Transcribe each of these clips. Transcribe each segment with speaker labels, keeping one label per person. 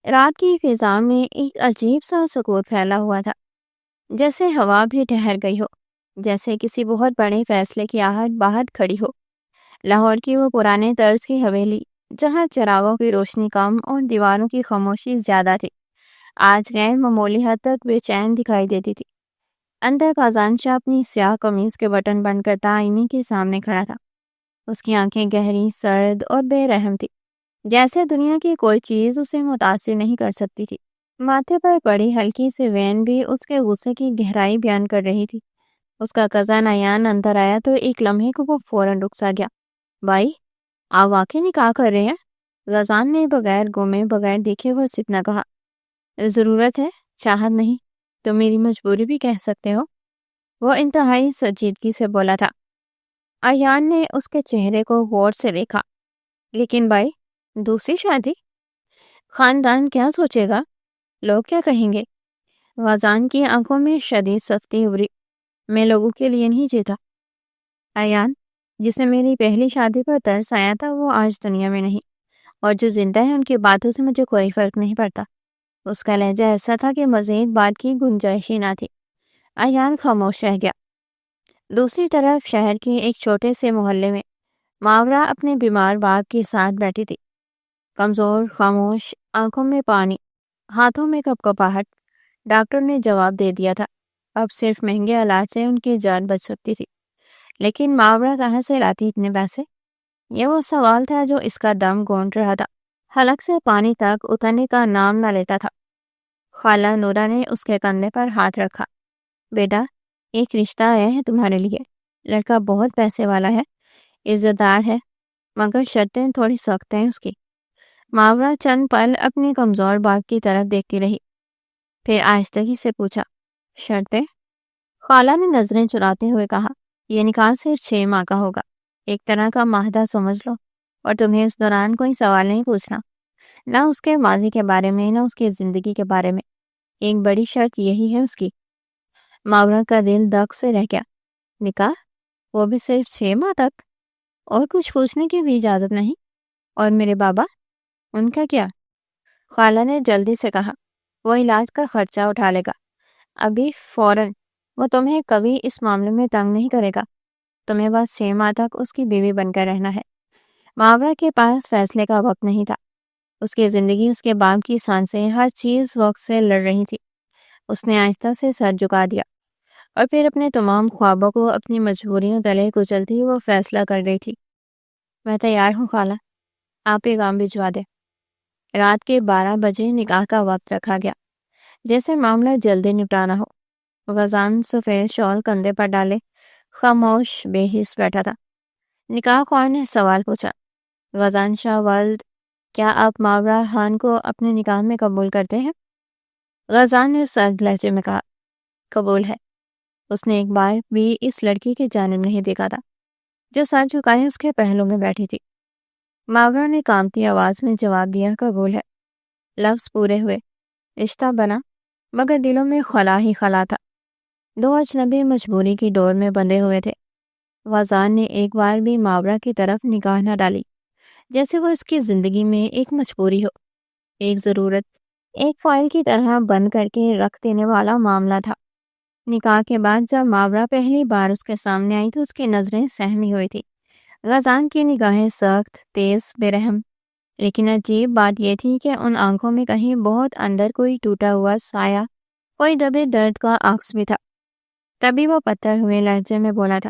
Speaker 1: رات کی فضا میں ایک عجیب سا سکوت پھیلا ہوا تھا، جیسے ہوا بھی ٹھہر گئی ہو، جیسے کسی بہت بڑے فیصلے کی آہٹ باہر کھڑی ہو۔ لاہور کی وہ پرانے طرز کی حویلی، جہاں چراغوں کی روشنی کم اور دیواروں کی خاموشی زیادہ تھی، آج غیر معمولی حد تک بے چین دکھائی دیتی تھی۔ اندر خزان شاہ اپنی سیاہ قمیض کے بٹن بند کرتا آئینے کے سامنے کھڑا تھا۔ اس کی آنکھیں گہری، سرد اور بے رحم تھی، جیسے دنیا کی کوئی چیز اسے متاثر نہیں کر سکتی تھی۔ ماتھے پر پڑی ہلکی سی وین بھی اس کے غصے کی گہرائی بیان کر رہی تھی۔ اس کا کزن ایان اندر آیا تو ایک لمحے کو وہ فوراً رک سا گیا۔ بھائی، آپ واقعی نکاح کر رہے ہیں؟ غزان نے بغیر گھومے بغیر دیکھے وہ اتنا کہا۔ ضرورت ہے، چاہت نہیں، تو میری مجبوری بھی کہہ سکتے ہو، وہ انتہائی سنجیدگی سے بولا تھا۔ ایان نے اس کے چہرے کو غور سے دیکھا۔ لیکن بھائی، دوسری شادی؟ خاندان کیا سوچے گا؟ لوگ کیا کہیں گے؟ غزان کی آنکھوں میں شدید سختی ابھری۔ میں لوگوں کے لیے نہیں جیتا۔ ایان، جسے میری پہلی شادی پر ترس آیا تھا، وہ آج دنیا میں نہیں، اور جو زندہ ہے ان کی باتوں سے مجھے کوئی فرق نہیں پڑتا۔ اس کا لہجہ ایسا تھا کہ مزید بات کی گنجائش ہی نہ تھی۔ ایان خاموش رہ گیا۔ دوسری طرف شہر کے ایک چھوٹے سے محلے میں ماورا اپنے بیمار باپ کے ساتھ بیٹھی تھی، کمزور، خاموش، آنکھوں میں پانی، ہاتھوں میں کپکپاہٹ۔ ڈاکٹر نے جواب دے دیا تھا، اب صرف مہنگے علاج سے ان کی جان بچ سکتی تھی، لیکن ماورا کہاں سے لاتی اتنے پیسے؟ یہ وہ سوال تھا جو اس کا دم گونٹ رہا تھا، حلق سے پانی تک اترنے کا نام نہ لیتا تھا۔ خالہ نورا نے اس کے کندھے پر ہاتھ رکھا۔ بیٹا، ایک رشتہ آیا ہے تمہارے لیے۔ لڑکا بہت پیسے والا ہے، عزت دار ہے، مگر شرطیں تھوڑی سخت ہیں اس کی۔ ماورا چند پل اپنے کمزور باپ کی طرف دیکھتی رہی، پھر آہستگی سے پوچھا، شرطیں؟ خالہ نے نظریں چراتے ہوئے کہا، یہ نکاح صرف 6 ماہ کا ہوگا، ایک طرح کا معاہدہ سمجھ لو، اور تمہیں اس دوران کوئی سوال نہیں پوچھنا، نہ اس کے ماضی کے بارے میں، نہ اس کی زندگی کے بارے میں۔ ایک بڑی شرط یہی ہے اس کی۔ ماورا کا دل دھک سے رہ گیا۔ نکاح؟ وہ بھی صرف 6 ماہ تک؟ اور کچھ پوچھنے کی بھی اجازت نہیں؟ اور میرے بابا، ان کا کیا؟ خالہ نے جلدی سے کہا، وہ علاج کا خرچہ اٹھا لے گا، ابھی فوراً۔ وہ تمہیں کبھی اس معاملے میں تنگ نہیں کرے گا، تمہیں بس 6 ماہ تک اس کی بیوی بن کر رہنا ہے۔ ماورا کے پاس فیصلے کا وقت نہیں تھا، اس کی زندگی، اس کے باپ کی سانسیں، ہر چیز وقت سے لڑ رہی تھی۔ اس نے آہستہ سے سر جھکا دیا، اور پھر اپنے تمام خوابوں کو اپنی مجبوریوں تلے کچلتی وہ فیصلہ کر گئی تھی۔ میں تیار ہوں خالہ، آپ پیغام بھجوا دیں۔ رات کے 12 بجے نکاح کا وقت رکھا گیا، جیسے معاملہ جلدی نپٹانا ہو۔ غزان سفید شال کندھے پر ڈالے خاموش بے حس بیٹھا تھا۔ نکاح خوان نے سوال پوچھا، غزان شاہ ولد، کیا آپ ماورا خان کو اپنے نکاح میں قبول کرتے ہیں؟ غزان نے سرد لہجے میں کہا، قبول ہے۔ اس نے ایک بار بھی اس لڑکی کی جانب نہیں دیکھا تھا جو سر جھکائے اس کے پہلو میں بیٹھی تھی۔ ماورا نے کانپتی آواز میں جواب دیا، قبول ہے۔ لفظ پورے ہوئے، رشتہ بنا، مگر دلوں میں خلا ہی خلا تھا۔ 2 اجنبی مجبوری کی ڈور میں بندھے ہوئے تھے۔ غزان نے ایک بار بھی ماورا کی طرف نگاہ نہ ڈالی، جیسے وہ اس کی زندگی میں ایک مجبوری ہو، ایک ضرورت، ایک فائل کی طرح بند کر کے رکھ دینے والا معاملہ تھا۔ نکاح کے بعد جب ماورا پہلی بار اس کے سامنے آئی تو اس کی نظریں سہمی ہوئی تھی۔ غزان کی نگاہیں سخت، تیز، بے رحم، لیکن عجیب بات یہ تھی کہ ان آنکھوں میں کہیں بہت اندر کوئی ٹوٹا ہوا سایہ، کوئی دبے درد کا عکس بھی تھا۔ تبھی وہ پتھر ہوئے لہجے میں بولا تھا،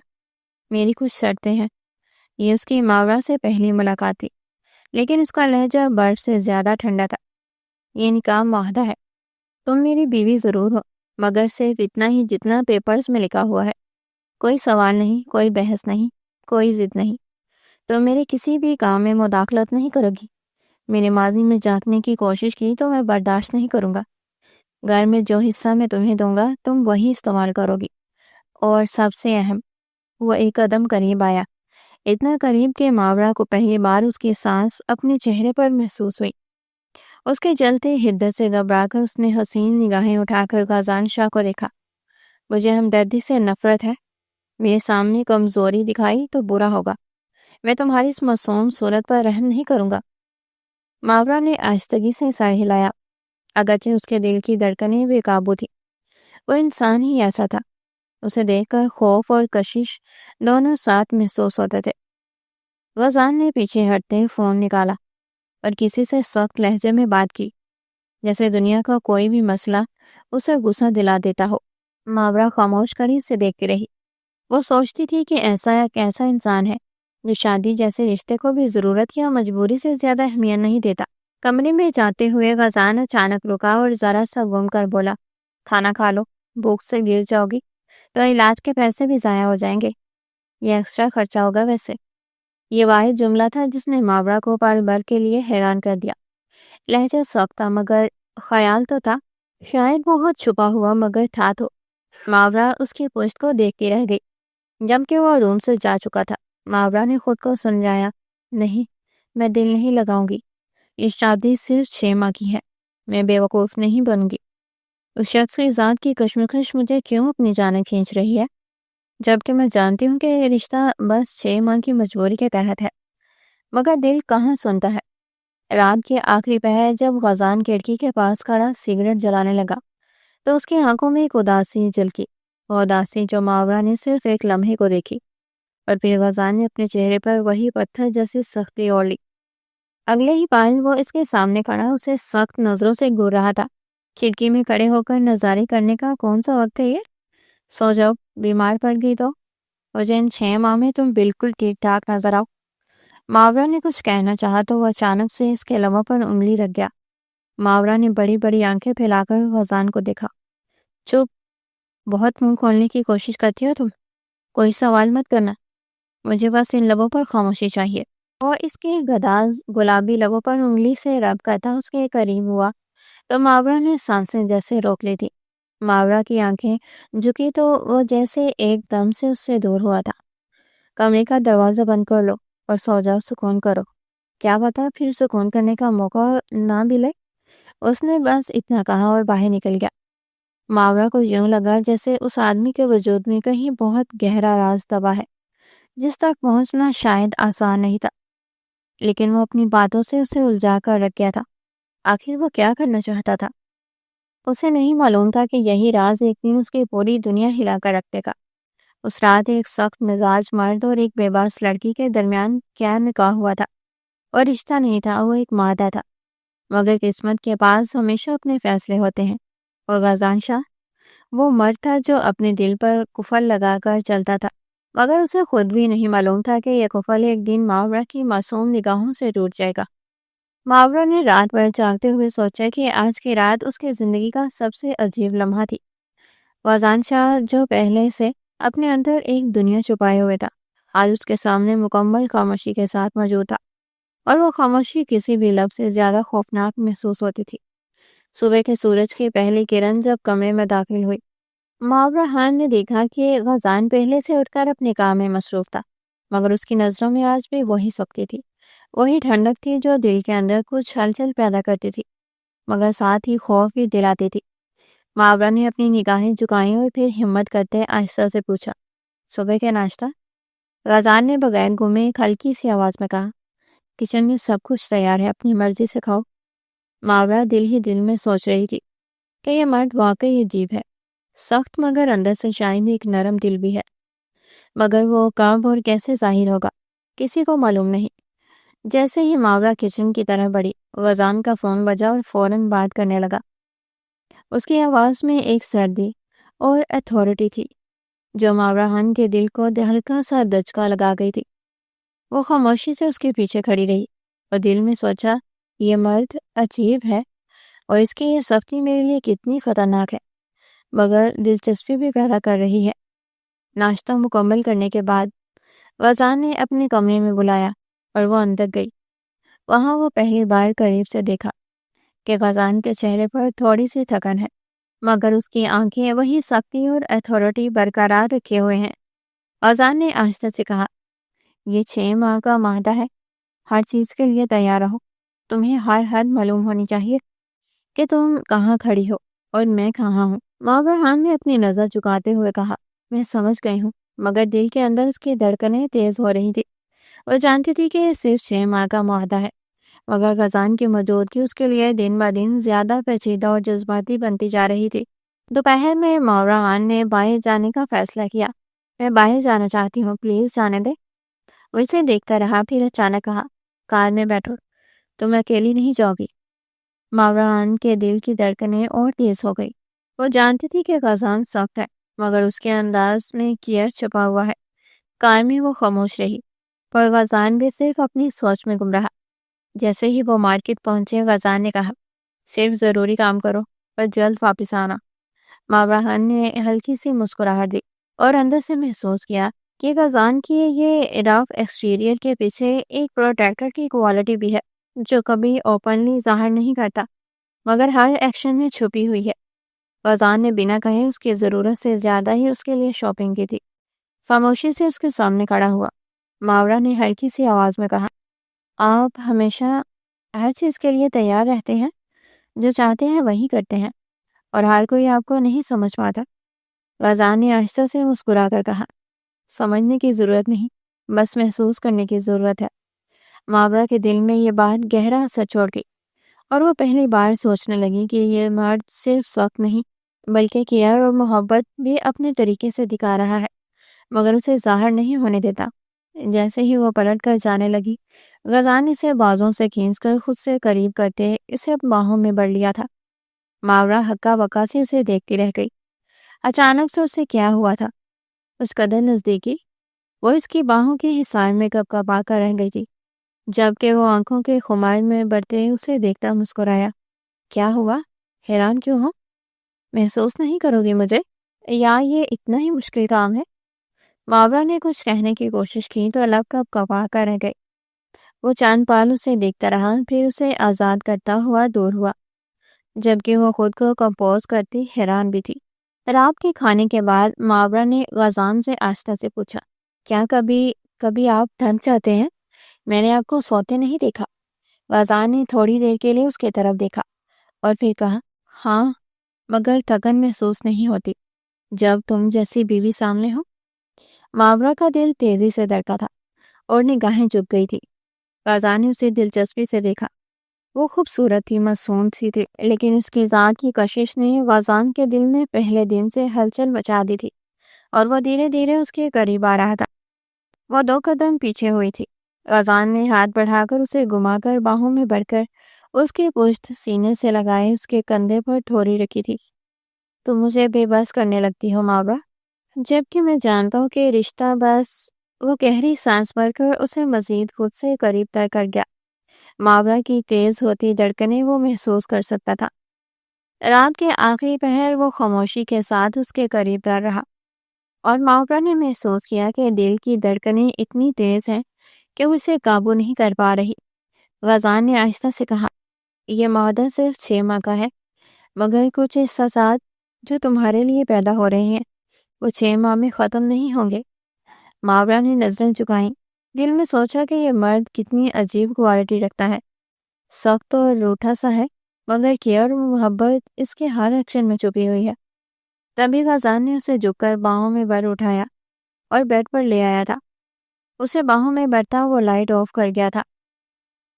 Speaker 1: میری کچھ شرطیں ہیں۔ یہ اس کی ماورا سے پہلی ملاقات تھی، لیکن اس کا لہجہ برف سے زیادہ ٹھنڈا تھا۔ یہ نکاح معاہدہ ہے، تم میری بیوی ضرور ہو، مگر صرف اتنا ہی جتنا پیپرز میں لکھا ہوا ہے۔ کوئی سوال نہیں، کوئی بحث نہیں، کوئی ضد نہیں۔ تم میرے کسی بھی کام میں مداخلت نہیں کرو گی۔ میرے ماضی میں جھانکنے کی کوشش کی تو میں برداشت نہیں کروں گا۔ گھر میں جو حصہ میں تمہیں دوں گا تم وہی استعمال کرو گی۔ اور سب سے اہم، وہ ایک قدم قریب آیا، اتنا قریب کہ ماورا کو پہلی بار اس کی سانس اپنے چہرے پر محسوس ہوئی۔ اس کے جلتے حدت سے گھبرا کر اس نے حسین نگاہیں اٹھا کر غزان شاہ کو دیکھا۔ مجھے ہمدردی سے نفرت ہے، میرے سامنے کمزوری دکھائی تو برا ہوگا۔ میں تمہاری اس معصوم صورت پر رحم نہیں کروں گا۔ ماورا نے آہستگی سے سر ہلایا، اگرچہ اس کے دل کی دھڑکنیں بے قابو تھی۔ وہ انسان ہی ایسا تھا۔ اسے دیکھ کر خوف اور کشش دونوں ساتھ محسوس ہوتے تھے۔ غزان نے پیچھے ہٹتے فون نکالا اور کسی سے سخت لہجے میں بات کی، جیسے دنیا کا کوئی بھی مسئلہ اسے غصہ دلا دیتا ہو۔ ماورا خاموش کر اسے دیکھتی رہی۔ وہ سوچتی تھی کہ ایسا ایک ایسا انسان ہے جو شادی جیسے رشتے کو بھی ضرورت یا مجبوری سے زیادہ اہمیت نہیں دیتا۔ کمرے میں جاتے ہوئے غزان اچانک رکا اور ذرا سا گم کر بولا، کھانا کھا لو، بھوک سے گر جاؤ گی تو علاج کے پیسے بھی ضائع ہو جائیں گے، یہ ایکسٹرا خرچہ ہوگا ویسے۔ یہ واحد جملہ تھا جس نے ماورا کو پل بھر کے لیے حیران کر دیا۔ لہجہ سخت تھا مگر خیال تو تھا، شاید بہت چھپا ہوا مگر تھا تو۔ ماورا اس کی پشت کو دیکھتی رہ گئی جبکہ وہ روم سے جا چکا تھا۔ ماورا نے خود کو سمجھایا، نہیں، میں دل نہیں لگاؤں گی، یہ شادی صرف 6 ماہ کی ہے، میں بے وقوف نہیں بنوں گی۔ اس شخص کی ذات کی کشمکش مجھے کیوں اپنی جانب کھینچ رہی ہے، جبکہ میں جانتی ہوں کہ یہ رشتہ بس 6 ماہ کی مجبوری کے تحت ہے، مگر دل کہاں سنتا ہے۔ رات کے آخری پہر جب غزان کھڑکی کے پاس کھڑا سگریٹ جلانے لگا تو اس کی آنکھوں میں ایک اداسی جھلکی، وہ اداسی جو ماورا نے صرف ایک لمحے کو دیکھی، اور پھر غزان نے اپنے چہرے پر وہی پتھر جیسی سختی اوڑھ لی۔ اگلے ہی پل وہ اس کے سامنے کھڑا اسے سخت نظروں سے گھور رہا تھا۔ کھڑکی میں کھڑے ہو کر نظارے کرنے کا کون سا وقت ہے یہ؟ سو جاؤ، بیمار پڑ گئی تو مجھے ان 6 ماہ میں تم بالکل ٹھیک ٹھاک نظر آؤ۔ ماورا نے کچھ کہنا چاہا تو وہ اچانک سے اس کے لبوں پر انگلی رکھ گیا۔ ماورا نے بڑی بڑی آنکھیں پھیلا کر غزان کو دیکھا۔ چپ، بہت منہ کھولنے کی کوشش کرتی ہو تم، کوئی سوال مت کرنا، مجھے بس ان لبوں پر خاموشی چاہیے۔ وہ اس کے گداز گلابی لبوں پر انگلی سے رب کرتا اس کے قریب ہوا تو ماورا نے سانسیں جیسے روک لی تھی۔ ماورا کی آنکھیں جھکی تو وہ جیسے ایک دم سے اس سے دور ہوا تھا۔ کمرے کا دروازہ بند کر لو اور سو جاؤ، سکون کرو، کیا پتا پھر سکون کرنے کا موقع نہ ملے۔ اس نے بس اتنا کہا اور باہر نکل گیا۔ ماورا کو یوں لگا جیسے اس آدمی کے وجود میں کہیں بہت گہرا راز دبا ہے جس تک پہنچنا شاید آسان نہیں تھا، لیکن وہ اپنی باتوں سے اسے الجھا کر رکھ گیا تھا۔ آخر وہ کیا کرنا چاہتا تھا؟ اسے نہیں معلوم تھا کہ یہی راز ایک دن اس کی پوری دنیا ہلا کر رکھ دے گا۔ اس رات ایک سخت مزاج مرد اور ایک بے باس لڑکی کے درمیان کیا نکاح ہوا تھا، اور رشتہ نہیں تھا، وہ ایک معاہدہ تھا۔ مگر قسمت کے پاس ہمیشہ اپنے فیصلے ہوتے ہیں، اور غزان شاہ وہ مرد تھا جو اپنے دل پر قفل لگا کر چلتا تھا، مگر اسے خود بھی نہیں معلوم تھا کہ یہ قفل ایک دن ماورا کی معصوم نگاہوں سے ٹوٹ جائے گا۔ ماورا نے رات بھر جاگتے ہوئے سوچا کہ آج کی رات اس کی زندگی کا سب سے عجیب لمحہ تھی۔ غزان شاہ جو پہلے سے اپنے اندر ایک دنیا چھپائے ہوئے تھا، آج اس کے سامنے مکمل خاموشی کے ساتھ موجود تھا، اور وہ خاموشی کسی بھی لفظ سے زیادہ خوفناک محسوس ہوتی تھی۔ صبح کے سورج کی پہلی کرن جب کمرے میں داخل ہوئی، ماورا خان نے دیکھا کہ غزان پہلے سے اٹھ کر اپنے کام میں مصروف تھا، مگر اس کی نظروں میں آج بھی وہی سختی تھی، وہی ٹھنڈک تھی جو دل کے اندر کچھ ہلچل پیدا کرتی تھی، مگر ساتھ ہی خوف بھی دلاتی تھی۔ ماورا نے اپنی نگاہیں جھکائیں اور پھر ہمت کرتے آہستہ سے پوچھا، صبح کا ناشتہ؟ غزان نے بغیر گھومے ایک ہلکی سی آواز میں کہا، کچن میں سب کچھ تیار ہے، اپنی مرضی سے کھاؤ۔ ماورا دل ہی دل میں سوچ رہی تھی کہ یہ مرد واقعی عجیب ہے، سخت مگر اندر سے شاید ایک نرم دل بھی ہے، مگر وہ کب اور کیسے ظاہر ہوگا کسی کو معلوم نہیں۔ جیسے ہی ماورا کچن کی طرف بڑھی، غزان کا فون بجا اور فوراً بات کرنے لگا۔ اس کی آواز میں ایک سردی اور اتھارٹی تھی جو ماورا خان کے دل کو ہلکا سا دھچکا لگا گئی تھی۔ وہ خاموشی سے اس کے پیچھے کھڑی رہی اور دل میں سوچا، یہ مرد عجیب ہے اور اس کی یہ سختی میرے لیے کتنی خطرناک ہے، مگر دلچسپی بھی پیدا کر رہی ہے۔ ناشتہ مکمل کرنے کے بعد غزان نے اپنے کمرے میں بلایا اور وہ اندر گئی۔ وہاں وہ پہلی بار قریب سے دیکھا کہ غزان کے چہرے پر تھوڑی سی تھکن ہے، مگر اس کی آنکھیں وہی سختی اور اتھارٹی برقرار رکھے ہوئے ہیں۔ غزان نے آہستہ سے کہا، یہ 6 ماہ کا معاہدہ ہے، ہر چیز کے لیے تیار رہو، تمہیں ہر حد معلوم ہونی چاہیے کہ تم کہاں کھڑی ہو اور میں کہاں ہوں۔ ماورا خان نے اپنی نظر جھکاتے ہوئے کہا، میں سمجھ گئی ہوں، مگر دل کے اندر اس کی دھڑکنیں تیز ہو رہی تھی۔ وہ جانتی تھی کہ یہ صرف 6 ماہ کا معاہدہ ہے، مگر غزان کی موجودگی اس کے لیے دن بہ دن زیادہ پیچیدہ اور جذباتی بنتی جا رہی تھی۔ دوپہر میں ماورا خان نے باہر جانے کا فیصلہ کیا۔ میں باہر جانا چاہتی ہوں، پلیز جانے دے۔ وہ اسے دیکھتا رہا، پھر اچانک کہا، کار میں بیٹھو، تم اکیلی نہیں جاؤ گی۔ ماورا خان کے دل کی دھڑکنیں اور تیز ہو گئی۔ وہ جانتی تھی کہ غزان سخت ہے، مگر اس کے انداز میں کیئر چھپا ہوا ہے۔ کار میں وہ خاموش رہی، پر غزان بھی صرف اپنی سوچ میں گم رہا۔ جیسے ہی وہ مارکیٹ پہنچے، غزان نے کہا، صرف ضروری کام کرو اور جلد واپس آنا۔ ماورا خان نے ہلکی سی مسکراہٹ دی اور اندر سے محسوس کیا کہ غزان کی یہ رف ایکسٹیریئر کے پیچھے ایک پروٹیکٹر کی کوالٹی بھی ہے، جو کبھی اوپنلی ظاہر نہیں کرتا مگر ہر ایکشن میں چھپی ہوئی ہے۔ غزان نے بنا کہے اس کی ضرورت سے زیادہ ہی اس کے لیے شاپنگ کی تھی۔ خاموشی سے اس کے سامنے کھڑا ہوا۔ ماورا نے ہلکی سی آواز میں کہا، آپ ہمیشہ ہر چیز کے لیے تیار رہتے ہیں، جو چاہتے ہیں وہی کرتے ہیں، اور ہر کوئی آپ کو نہیں سمجھ پاتا۔ غزان نے آہستہ سے مسکرا کر کہا، سمجھنے کی ضرورت نہیں، بس محسوس کرنے کی ضرورت ہے۔ ماورا کے دل میں یہ بات گہرا اثر چھوڑ گئی، اور وہ پہلی بار سوچنے لگی کہ یہ مرد صرف سخت نہیں بلکہ کیئر اور محبت بھی اپنے طریقے سے دکھا رہا ہے، مگر اسے ظاہر نہیں ہونے دیتا۔ جیسے ہی وہ پلٹ کر جانے لگی، غزان اسے بازوں سے کھینچ کر خود سے قریب کرتے اسے باہوں میں بڑھ لیا تھا۔ ماورا ہکا بکا سے اسے دیکھتی رہ گئی۔ اچانک سے اسے کیا ہوا تھا؟ اس قدر نزدیکی، وہ اس کی باہوں کے حصار میں کب کب آ کر رہ گئی تھی، جبکہ وہ آنکھوں کے خمار میں بڑھتے اسے دیکھتا مسکرایا۔ کیا ہوا؟ حیران کیوں ہو؟ محسوس نہیں کرو گی مجھے، یا یہ اتنا ہی مشکل کام ہے؟ ماورا نے کچھ کہنے کی کوشش کی تو لب کب کپا کر رہ گئی۔ وہ چاند پال اسے دیکھتا رہا، پھر اسے آزاد کرتا ہوا دور ہوا، جبکہ وہ خود کو کمپوز کرتی حیران بھی تھی۔ رات کے کھانے کے بعد ماورا نے غزان سے آہستہ سے پوچھا، کیا کبھی آپ تھک جاتے ہیں؟ میں نے آپ کو سوتے نہیں دیکھا۔ غزان نے تھوڑی دیر کے لیے اس کی طرف دیکھا اور پھر کہا، ہاں، مگر تھکن محسوس نہیں ہوتی جب تم جیسی بیوی سامنے ہو۔ ماورا کا دل تیزی سے دھڑکا تھا اور نگاہیں جھک گئی تھی۔ غزان نے اسے دلچسپی سے دیکھا۔ وہ خوبصورت تھی، معصوم سی تھی، لیکن اس کی ذات کی کشش نے غزان کے دل میں پہلے دن سے ہلچل مچا دی تھی، اور وہ دھیرے دھیرے اس کے قریب آ رہا تھا۔ وہ 2 قدم پیچھے ہوئی تھی۔ غزان نے ہاتھ بڑھا کر اسے گھما کر باہوں میں بڑھ کر اس کی پشت سینے سے لگائے اس کے کندھے پر ٹھوری رکھی تھی۔ تم مجھے بے بس کرنے لگتی ہو ماورا، جبکہ میں جانتا ہوں کہ رشتہ بس۔ وہ گہری سانس بھر کر اسے مزید خود سے قریب تر کر گیا۔ ماورا کی تیز ہوتی دھڑکنیں وہ محسوس کر سکتا تھا۔ رات کے آخری پہر وہ خاموشی کے ساتھ اس کے قریب تر رہا، اور ماورا نے محسوس کیا کہ دل کی دھڑکنیں اتنی تیز ہیں کہ وہ اسے قابو نہیں کر پا رہی۔ غزان نے آہستہ سے کہا، یہ معاہدہ صرف 6 ماہ کا ہے، مگر کچھ احساسات جو تمہارے لیے پیدا ہو رہے ہیں وہ 6 ماہ میں ختم نہیں ہوں گے۔ ماورا نے نظریں جھکائیں، دل میں سوچا کہ یہ مرد کتنی عجیب کوالٹی رکھتا ہے، سخت اور روٹھا سا ہے، مگر کیئر اور محبت اس کے ہر ایکشن میں چھپی ہوئی ہے۔ تبھی غزان نے اسے جھک کر باہوں میں بر اٹھایا اور بیڈ پر لے آیا تھا۔ اسے باہوں میں برتا وہ لائٹ آف کر گیا تھا۔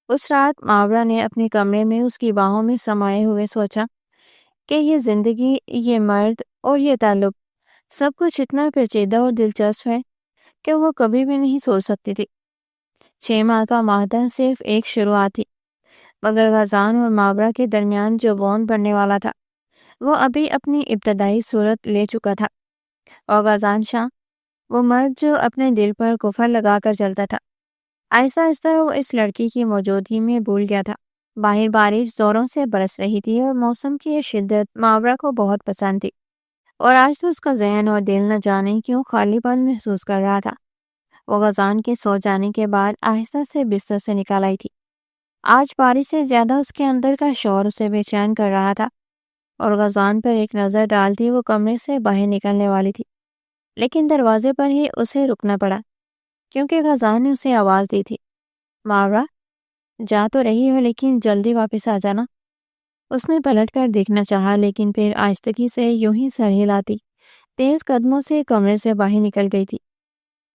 Speaker 1: اس رات ماورا نے اپنے کمرے میں اس کی باہوں میں سمائے ہوئے سوچا کہ یہ زندگی، یہ مرد اور یہ تعلق، سب کچھ اتنا پیچیدہ اور دلچسپ ہے کہ وہ کبھی بھی نہیں سوچ سکتی تھی۔ 6 ماہ کا معاہدہ صرف ایک شروعات تھی، مگر غزان اور ماورا کے درمیان جو بانڈ بننے والا تھا وہ ابھی اپنی ابتدائی صورت لے چکا تھا۔ اور غزان شاہ، وہ مرد جو اپنے دل پر قفل لگا کر چلتا تھا، آہستہ آہستہ وہ اس لڑکی کی موجودگی میں بھول گیا تھا۔ باہر بارش زوروں سے برس رہی تھی اور موسم کی یہ شدت ماورا کو بہت پسند تھی، اور آج تو اس کا ذہن اور دل نہ جانے کیوں خالی پن محسوس کر رہا تھا۔ وہ غزان کے سو جانے کے بعد آہستہ سے بستر سے نکل آئی تھی۔ آج بارش سے زیادہ اس کے اندر کا شور اسے بے چین کر رہا تھا، اور غزان پر ایک نظر ڈالتی وہ کمرے سے باہر نکلنے والی تھی، لیکن دروازے پر ہی اسے رکنا پڑا، کیونکہ غزان نے اسے آواز دی تھی، ماورا، جا تو رہی ہو لیکن جلدی واپس آ جانا۔ اس نے پلٹ کر دیکھنا چاہا، لیکن پھر آہستگی سے یوں ہی سر ہلاتی تیز قدموں سے کمرے سے باہر نکل گئی تھی،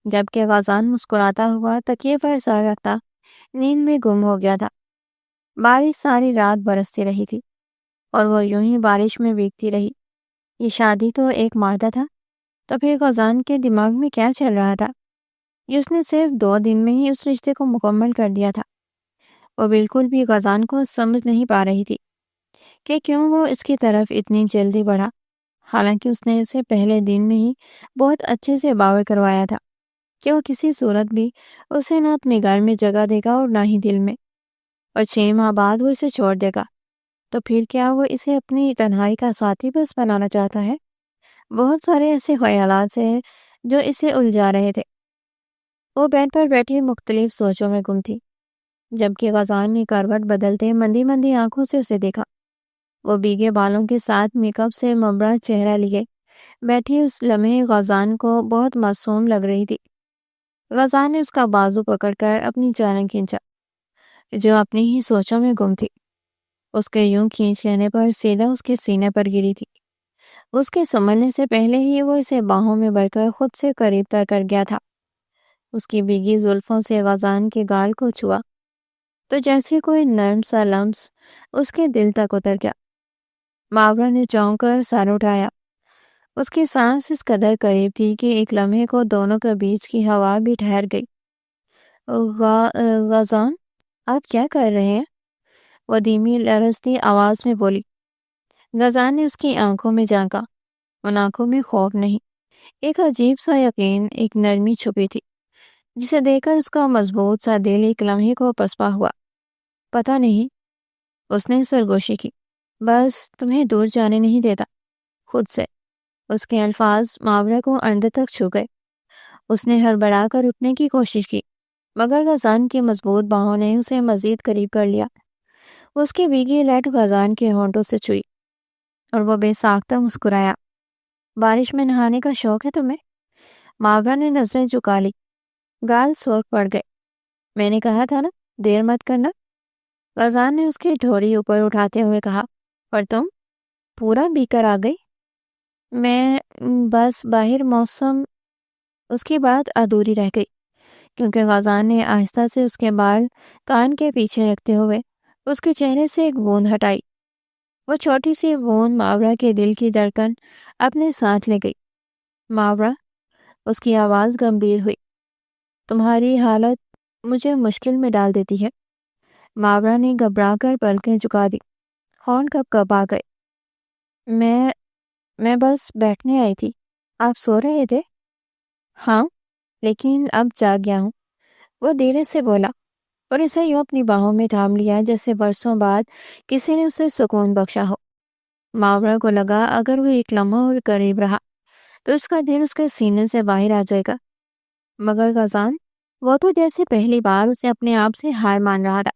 Speaker 1: جبکہ غزان مسکراتا ہوا تکیے پر سر رکھتا نیند میں گم ہو گیا تھا۔ بارش ساری رات برستی رہی تھی اور وہ یوں ہی بارش میں بھیگتی رہی۔ یہ شادی تو ایک مادہ تھا، تو پھر غزان کے دماغ میں کیا چل رہا تھا؟ یہ اس نے صرف 2 دن میں ہی اس رشتے کو مکمل کر دیا تھا۔ وہ بالکل بھی غزان کو سمجھ نہیں پا رہی تھی کہ کیوں وہ اس کی طرف اتنی جلدی بڑھا، حالانکہ اس نے اسے پہلے دن میں ہی بہت اچھے سے باور کروایا تھا کہ وہ کسی صورت بھی اسے نہ اپنے گھر میں جگہ دے گا اور نہ ہی دل میں، اور 6 ماہ بعد وہ اسے چھوڑ دے گا۔ تو پھر کیا وہ اسے اپنی تنہائی کا ساتھی بس بنانا چاہتا ہے؟ بہت سارے ایسے خیالات سے جو اسے الجھا رہے تھے۔ وہ بیڈ پر بیٹھی مختلف سوچوں میں گم تھی، جبکہ غزان نے کروٹ بدلتے مندی مندی آنکھوں سے اسے دیکھا۔ وہ بھیگے بالوں کے ساتھ میک اپ سے مبرا چہرہ لیے بیٹھی اس لمحے غزان کو بہت معصوم لگ رہی تھی۔ غزان نے اس کا بازو پکڑ کر اپنی جانب کھینچا، جو اپنی ہی سوچوں میں گم تھی۔ اس کے یوں کھینچ لینے پر سیدھا اس کے سینے پر گری تھی۔ اس کے سنبھلنے سے پہلے ہی وہ اسے باہوں میں بھر کر خود سے قریب تر کر گیا تھا۔ اس کی بھیگی زلفوں سے غزان کے گال کو چھوا تو جیسے کوئی نرم سا لمس اس کے دل تک اتر گیا۔ ماورا نے چونک کر سر اٹھایا۔ اس کی سانس اس قدر قریب تھی کہ ایک لمحے کو دونوں کے بیچ کی ہوا بھی ٹھہر گئی۔ غزان، آپ کیا کر رہے ہیں؟ وہ دھیمی لرزتی آواز میں بولی۔ غزان نے اس کی آنکھوں میں جھانکا۔ ان آنکھوں میں خوف نہیں، ایک عجیب سا یقین، ایک نرمی چھپی تھی جسے دیکھ کر اس کا مضبوط سا دل ایک لمحے کو پسپا ہوا۔ پتہ نہیں، اس نے سرگوشی کی، بس تمہیں دور جانے نہیں دیتا خود سے۔ اس کے الفاظ ماورا کو اندر تک چھو گئے۔ اس نے ہڑبڑا کر اٹھنے کی کوشش کی، مگر غزان کی مضبوط باہوں نے اسے مزید قریب کر لیا۔ اس کی بھیگی لٹ غزان کے ہونٹوں سے چھوئی اور وہ بے ساختہ مسکرایا۔ بارش میں نہانے کا شوق ہے تمہیں؟ ماورا نے نظریں جھکا لی، گال سرخ پڑ گئے۔ میں نے کہا تھا نا، دیر مت کرنا۔ غزان نے اس کی ڈھوری اوپر اٹھاتے ہوئے کہا، پر تم پورا بھیگ کر آ گئی۔ میں بس باہر موسم۔ اس کی بات ادھوری رہ گئی کیونکہ غزان نے آہستہ سے اس کے بال کان کے پیچھے رکھتے ہوئے اس کے چہرے سے ایک بوند ہٹائی۔ وہ چھوٹی سی بوند ماورا کے دل کی دھڑکن اپنے ساتھ لے گئی۔ ماورا، اس کی آواز گمبھیر ہوئی، تمہاری حالت مجھے مشکل میں ڈال دیتی ہے۔ ماورا نے گھبرا کر پلکیں جھکا دی۔ ہارن کب کب آ گئے؟ میں بس بیٹھنے آئی تھی۔ آپ سو رہے تھے؟ ہاں، لیکن اب جاگ گیا ہوں، وہ دھیرے سے بولا اور اسے یوں اپنی باہوں میں تھام لیا جیسے برسوں بعد کسی نے اسے سکون بخشا ہو۔ ماورا کو لگا اگر وہ ایک لمحہ اور قریب رہا تو اس کا دل اس کے سینے سے باہر آ جائے گا، مگر غزان، وہ تو جیسے پہلی بار اسے اپنے آپ سے ہار مان رہا تھا۔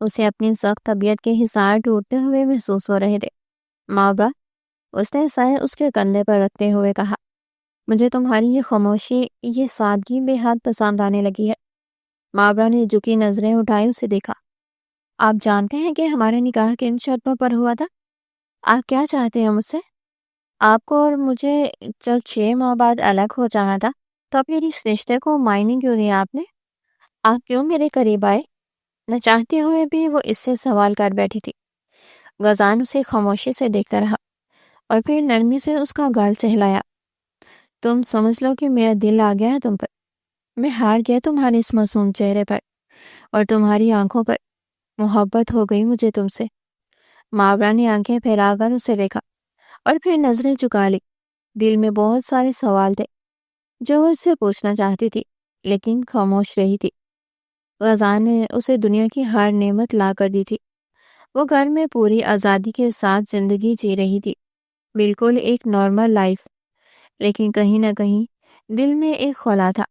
Speaker 1: اسے اپنی سخت طبیعت کے حصار ٹوٹتے ہوئے محسوس ہو رہے تھے۔ ماورا، اس نے سر اس کے کندھے پر رکھتے ہوئے کہا، مجھے تمہاری یہ خاموشی، یہ سادگی بے حد پسند آنے لگی ہے۔ ماورا نے جھکی نظریں اٹھائی اسے دیکھا۔ آپ جانتے ہیں کہ ہمارے نکاح کن شرطوں پر ہوا تھا؟ آپ کیا چاہتے ہیں مجھ سے؟ آپ کو اور مجھے جب 6 ماہ بعد الگ ہو جانا تھا تو پھر اس رشتے کو معنی کیوں دیا آپ نے؟ آپ کیوں میرے قریب آئے؟ نہ چاہتے ہوئے بھی وہ اس سے سوال کر بیٹھی تھی۔ غزان اسے خاموشی سے دیکھتا رہا اور پھر نرمی سے اس کا گال سہلایا۔ تم سمجھ لو کہ میرا دل آ گیا ہے تم پر، میں ہار گیا تمہارے اس معصوم چہرے پر اور تمہاری آنکھوں پر، محبت ہو گئی مجھے تم سے۔ ماورا نے آنکھیں پھیلا کر اسے دیکھا اور پھر نظریں جھکا لی۔ دل میں بہت سارے سوال تھے جو وہ اس سے پوچھنا چاہتی تھی لیکن خاموش رہی تھی۔ غزان نے اسے دنیا کی ہر نعمت لا کر دی تھی۔ وہ گھر میں پوری آزادی کے ساتھ زندگی جی رہی تھی، بالکل ایک نارمل لائف، لیکن کہیں نہ کہیں دل میں ایک خلا تھا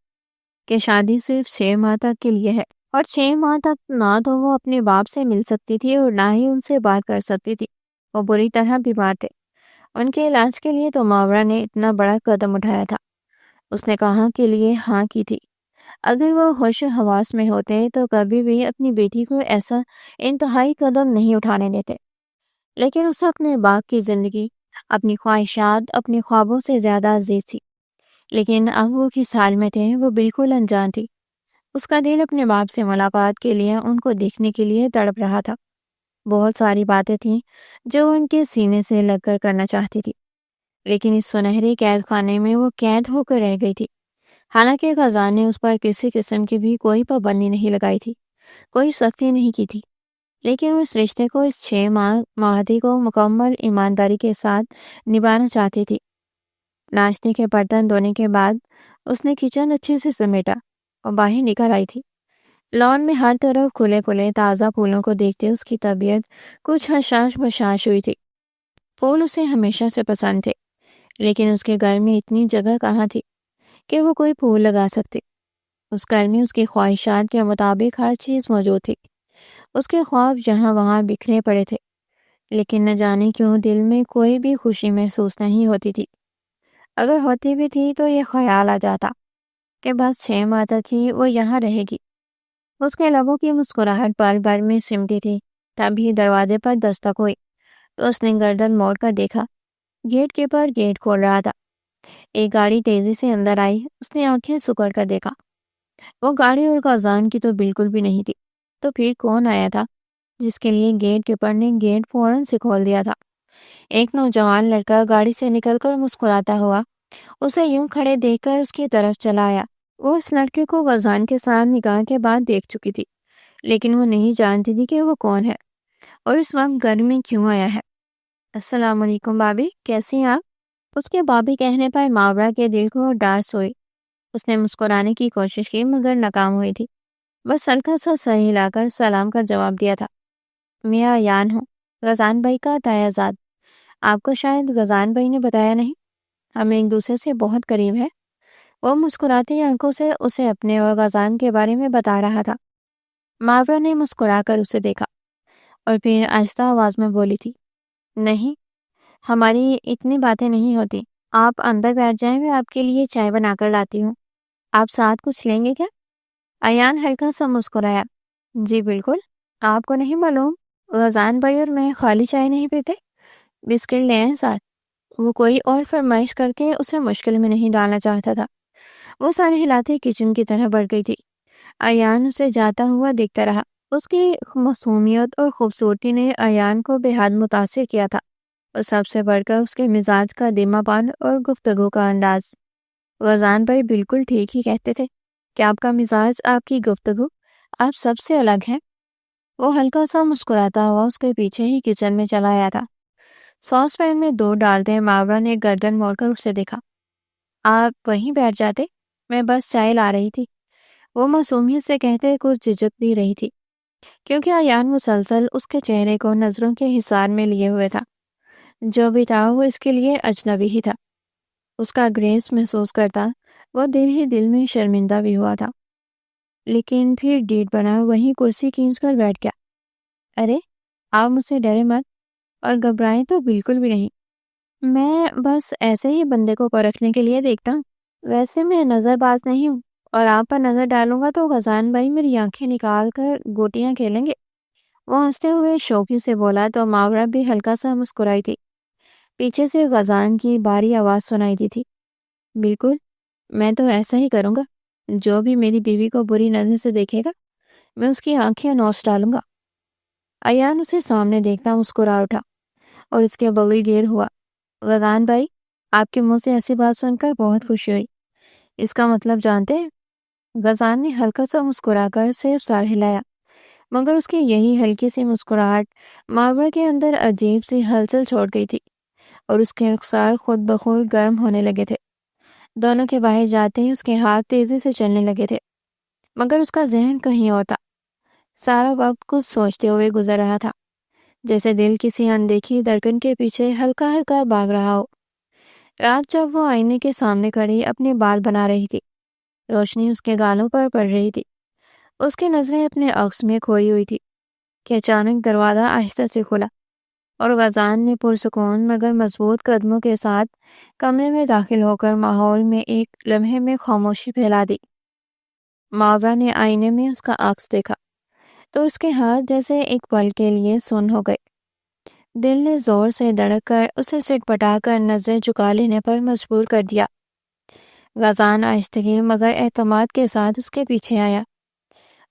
Speaker 1: کہ شادی صرف 6 ماہ تک کے لیے ہے، اور 6 ماہ تک نہ تو وہ اپنے باپ سے مل سکتی تھی اور نہ ہی ان سے بات کر سکتی تھی۔ وہ بری طرح بیمار تھے۔ ان کے علاج کے لیے تو ماورا نے اتنا بڑا قدم اٹھایا تھا۔ اس نے کہاں کے لیے ہاں کی تھی۔ اگر وہ ہوش و حواس میں ہوتے تو کبھی بھی اپنی بیٹی کو ایسا انتہائی قدم نہیں اٹھانے دیتے، لیکن اسے اپنے باپ کی زندگی، اپنی خواہشات، اپنے خوابوں سے زیادہ عزیز تھی۔ لیکن اب وہ کس حال میں تھے وہ بالکل انجان تھی۔ اس کا دل اپنے باپ سے ملاقات کے لیے، ان کو دیکھنے کے لیے تڑپ رہا تھا۔ بہت ساری باتیں تھیں جو ان کے سینے سے لگ کر کرنا چاہتی تھی، لیکن اس سنہرے قید خانے میں وہ قید ہو کر رہ گئی تھی۔ حالانکہ غزان نے اس پر کسی قسم کی بھی کوئی پابندی نہیں لگائی تھی، کوئی سختی نہیں کی تھی، لیکن وہ اس رشتے کو، اس 6 ماہ معاہدے کو مکمل ایمانداری کے ساتھ نبھانا چاہتی تھی۔ ناشتے کے برتن دھونے کے بعد اس نے کچن اچھے سے سمیٹا اور باہر نکل آئی تھی۔ لان میں ہر طرف کھلے کھلے تازہ پھولوں کو دیکھتے اس کی طبیعت کچھ حشاش بشاش ہوئی تھی۔ پھول اسے ہمیشہ سے پسند تھے، لیکن اس کے گھر میں اتنی جگہ کہاں تھی کہ وہ کوئی پھول لگا سکتی۔ اس گھر میں اس کی خواہشات کے مطابق ہر چیز موجود تھی۔ اس کے خواب جہاں وہاں بکھرے پڑے تھے، لیکن نہ جانے کیوں دل میں کوئی بھی خوشی محسوس نہیں ہوتی تھی۔ اگر ہوتی بھی تھی تو یہ خیال آ جاتا کہ بس 6 ماہ تک ہی وہ یہاں رہے گی۔ اس کے لبوں کی مسکراہٹ پل بھر میں سمٹی تھی۔ تبھی دروازے پر دستک ہوئی تو اس نے گردن موڑ کر دیکھا۔ گیٹ کیپر گیٹ کھول رہا تھا۔ ایک گاڑی تیزی سے اندر آئی۔ اس نے آنکھیں سکڑ کر دیکھا۔ وہ گاڑی اور غزان کی تو بالکل بھی نہیں تھی۔ تو پھر کون آیا تھا جس کے لیے گیٹ کیپر نے گیٹ فوراً سے کھول دیا تھا؟ ایک نوجوان لڑکا گاڑی سے نکل کر مسکراتا ہوا اسے یوں کھڑے دیکھ کر اس کی طرف چلا آیا۔ وہ اس لڑکے کو غزان کے ساتھ نکاح کے بعد دیکھ چکی تھی، لیکن وہ نہیں جانتی تھی کہ وہ کون ہے اور اس وقت گھر میں کیوں آیا ہے۔ السلام علیکم بابی، کیسی ہیں آپ؟ اس کے بابی کہنے پر ماورا کے دل کو ڈارس ہوئی۔ اس نے مسکرانے کی کوشش کی مگر ناکام ہوئی تھی۔ بس ہلکا سا سر ہلا کر سلام کا جواب دیا تھا۔ میں ایان ہوں، غزان بھائی کا تایا زاد۔ آپ کو شاید غزان بھائی نے بتایا نہیں، ہم ایک دوسرے سے بہت قریب ہیں۔ وہ مسکراتی آنکھوں سے اسے اپنے اور غزان کے بارے میں بتا رہا تھا۔ ماورا نے مسکرا کر اسے دیکھا اور پھر آہستہ آواز میں بولی تھی، نہیں، ہماری اتنی باتیں نہیں ہوتی۔ آپ اندر بیٹھ جائیں، میں آپ کے لیے چائے بنا کر لاتی ہوں۔ آپ ساتھ کچھ لیں گے کیا؟ ایان ہلکا سا مسکرایا۔ جی بالکل، آپ کو نہیں معلوم غزان بھائی اور میں خالی چائے نہیں پیتے، بسکٹ لے آئیں ساتھ۔ وہ کوئی اور فرمائش کر کے اسے مشکل میں نہیں ڈالنا چاہتا تھا۔ وہ سر ہلاتے کچن کی طرح بڑھ گئی تھی۔ ایان اسے جاتا ہوا دیکھتا رہا۔ اس کی معصومیت اور خوبصورتی نے ایان کو بے حد متاثر کیا تھا، اور سب سے بڑھ کر اس کے مزاج کا دھیما پن اور گفتگو کا انداز۔ غزان بھائی بالکل ٹھیک ہی کہتے تھے کہ آپ کا مزاج، آپ کی گفتگو، آپ سب سے الگ ہے۔ وہ ہلکا سا مسکراتا ہوا اس کے پیچھے ہی کچن میں چلا آیا تھا۔ ساس پین میں دودھ ڈالتے ماورا نے گردن موڑ کر اسے دیکھا۔ آپ وہیں بیٹھ جاتے، میں بس چائے لا رہی تھی۔ وہ معصومیت سے کہتے کچھ جھجک بھی رہی تھی، کیونکہ ایان مسلسل اس کے چہرے کو نظروں کے حصار میں لیے ہوئے تھا۔ جو بھی تھا وہ اس کے لیے اجنبی ہی تھا۔ اس کا گریس محسوس کرتا وہ دل ہی دل میں شرمندہ بھی ہوا تھا، لیکن پھر ڈیٹ بنا وہیں کرسی کھینچ کر بیٹھ گیا۔ ارے آپ مجھ سے ڈرے مت اور گھبرائیں تو بالکل بھی نہیں، میں بس ایسے ہی بندے کو پرکھنے کے لیے دیکھتا ہوں۔ ویسے میں نظر باز نہیں ہوں، اور آپ پر نظر ڈالوں گا تو غزان بھائی میری آنکھیں نکال کر گوٹیاں کھیلیں گے۔ وہ ہنستے ہوئے شوخی سے بولا تو ماورا بھی ہلکا سا مسکرائی تھی۔ پیچھے سے غزان کی بھاری آواز سنائی دی تھی، بالکل، میں تو ایسا ہی کروں گا۔ جو بھی میری بیوی کو بری نظر سے دیکھے گا میں اس کی آنکھیں نوچ ڈالوں گا۔ ایان اسے سامنے دیکھتا مسکرا اٹھا اور اس کے بغل گیر ہوا۔ غزان بھائی، آپ کے منہ سے ایسی بات سن کر بہت خوشی ہوئی۔ اس کا مطلب جانتے ہیں؟ غزان نے ہلکا سا مسکرا کر صرف سر ہلایا، مگر اس کی یہی ہلکی سی مسکراہٹ ماورا کے اندر عجیب سی ہلچل چھوڑ گئی تھی، اور اس کے رخسار خود بخود گرم ہونے لگے تھے۔ دونوں کے باہر جاتے ہی اس کے ہاتھ تیزی سے چلنے لگے تھے، مگر اس کا ذہن کہیں اور تھا۔ سارا وقت کچھ سوچتے ہوئے گزر رہا تھا، جیسے دل کسی اندیکھی دھڑکن کے پیچھے ہلکا ہلکا بھاگ رہا ہو۔ رات جب وہ آئینے کے سامنے کھڑی اپنے بال بنا رہی تھی، روشنی اس کے گالوں پر پڑ رہی تھی، اس کی نظریں اپنے عکس میں کھوئی ہوئی تھی کہ اچانک دروازہ آہستہ سے کھلا اور غزان نے پرسکون مگر مضبوط قدموں کے ساتھ کمرے میں داخل ہو کر ماحول میں ایک لمحے میں خاموشی پھیلا دی۔ ماورا نے آئینے میں اس کا عکس دیکھا تو اس کے ہاتھ جیسے ایک پل کے لیے سن ہو گئے۔ دل نے زور سے دھڑک کر اسے سٹ پٹا کر نظریں جھکا لینے پر مجبور کر دیا۔ غزان آہستگی مگر اعتماد کے ساتھ اس کے پیچھے آیا۔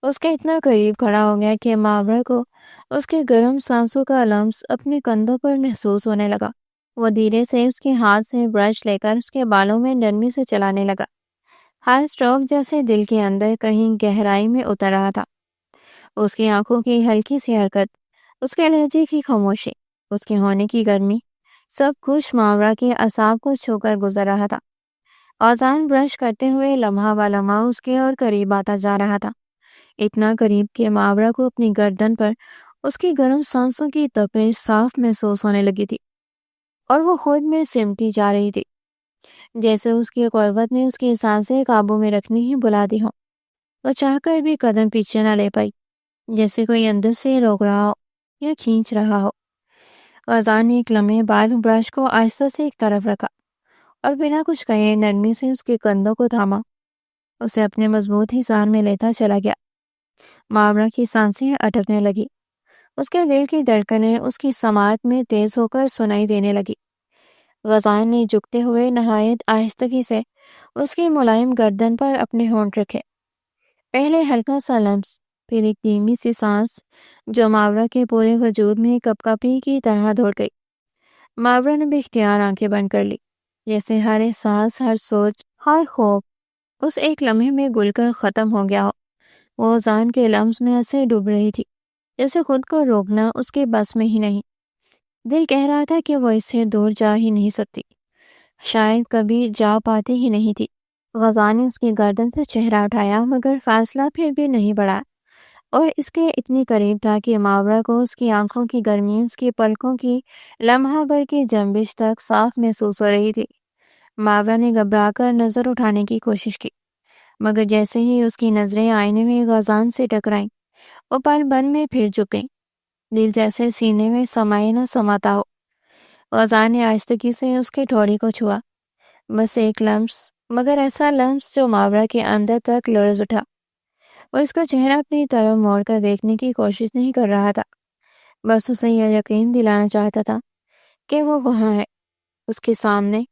Speaker 1: اس کے اتنا قریب کھڑا ہو گیا کہ ماورا کو اس کے گرم سانسوں کا لمس اپنے کندھوں پر محسوس ہونے لگا۔ وہ دھیرے سے اس کے ہاتھ سے برش لے کر اس کے بالوں میں نرمی سے چلانے لگا۔ ہارٹ اسٹروک جیسے دل کے اندر کہیں گہرائی میں اتر رہا تھا۔ اس کی آنکھوں کی ہلکی سی حرکت، اس کے لہجے کی خاموشی، اس کے ہونے کی گرمی، سب کچھ ماورا کے اعصاب کو چھو کر گزر رہا تھا۔ آزان برش کرتے ہوئے لمحہ بہ لمحہ اس کے اور قریب آتا جا رہا تھا، اتنا قریب کہ ماورا کو اپنی گردن پر اس کی گرم سانسوں کی تپش صاف محسوس ہونے لگی تھی، اور وہ خود میں سمٹی جا رہی تھی، جیسے اس کی قربت نے اس کی سانسیں قابو میں رکھنی ہی بلا دی ہوں۔ وہ چاہ کر بھی قدم پیچھے نہ لے پائی، جیسے کوئی اندر سے روک رہا ہو یا کھینچ رہا ہو۔ غزان نے ایک لمحے بعد برش کو آہستہ سے ایک طرف رکھا اور بنا کچھ کہے نرمی سے اس کے کندھوں کو تھاما، اسے اپنے مضبوط حصار میں لیتا چلا گیا۔ ماورا کی سانسیں اٹکنے لگی، اس کے دل کی دھڑکنیں اس کی سماعت میں تیز ہو کر سنائی دینے لگی۔ غزان نے جھکتے ہوئے نہایت آہستگی سے اس کی ملائم گردن پر اپنے ہونٹ رکھے۔ پہلے ہلکا سا لمس، پھر ایک دھیمی سی سانس جو ماورا کے پورے وجود میں کپکپی کی طرح دوڑ گئی۔ ماورا نے بے اختیار آنکھیں بند کر لی، جیسے ہر احساس، ہر سوچ، ہر خوف اس ایک لمحے میں گل کر ختم ہو گیا ہو۔ وہ غزان کے لمس میں ایسے ڈوب رہی تھی جیسے خود کو روکنا اس کے بس میں ہی نہیں۔ دل کہہ رہا تھا کہ وہ اس سے دور جا ہی نہیں سکتی، شاید کبھی جا پاتی ہی نہیں تھی۔ غزان نے اس کی گردن سے چہرہ اٹھایا، مگر فاصلہ پھر بھی نہیں بڑھا، اور اس کے اتنی قریب تھا کہ ماورا کو اس کی آنکھوں کی گرمی، اس کی پلکوں کی لمحہ بھر کی جنبش تک صاف محسوس ہو رہی تھی۔ ماورا نے گھبرا کر نظر اٹھانے کی کوشش کی، مگر جیسے ہی اس کی نظریں آئینے میں غزان سے ٹکرائیں، وہ پل بھر میں پھر جھک گئیں، دل جیسے سینے میں سمائے نہ سماتا ہو۔ غزان نے آہستگی سے اس کے ٹھوڑی کو چھوا، بس ایک لمس، مگر ایسا لمس جو ماورا کے اندر تک لرز اٹھا۔ وہ اس کا چہرہ اپنی طرف موڑ کر دیکھنے کی کوشش نہیں کر رہا تھا، بس اسے یہ یقین دلانا چاہتا تھا کہ وہ وہاں ہے، اس کے سامنے،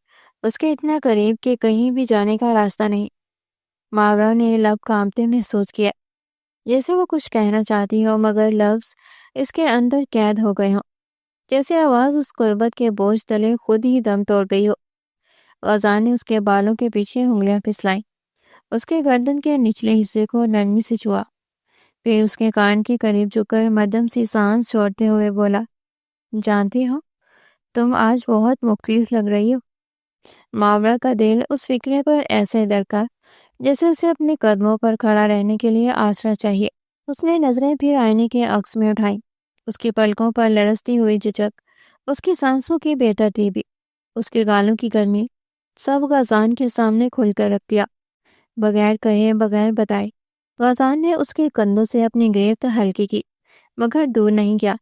Speaker 1: اس کے اتنا قریب کہ کہیں بھی جانے کا راستہ نہیں۔ ماورا نے لب کانپتے محسوس کیا، جیسے وہ کچھ کہنا چاہتی ہو مگر لفظ اس کے اندر قید ہو گئے ہوں، جیسے آواز اس قربت کے بوجھ تلے خود ہی دم توڑ گئی ہو۔ غزان نے اس کے بالوں کے پیچھے انگلیاں پھسلائیں، اس کے گردن کے نچلے حصے کو نرمی سے چھوا، پھر اس کے کان کے قریب جھک کر مدھم سی سانس چھوڑتے ہوئے بولا، جانتی ہو تم آج بہت مختلف لگ رہی ہو۔ ماورا کا دل اس فکرے پر ایسے دھڑکا جیسے اسے اپنے قدموں پر کھڑا رہنے کے لیے آسرا چاہیے۔ اس نے نظریں پھر آئینے کے عکس میں اٹھائیں، اس کی پلکوں پر لرزتی ہوئی جھجک، اس کی سانسوں کی بے ترتیبی، اس کے گالوں کی گرمی، سب غزان کے سامنے کھل کر رکھ دیا، بغیر کہے، بغیر بتائے۔ غزان نے اس کے کندھوں سے اپنی گرفت ہلکی کی، مگر دور نہیں کیا۔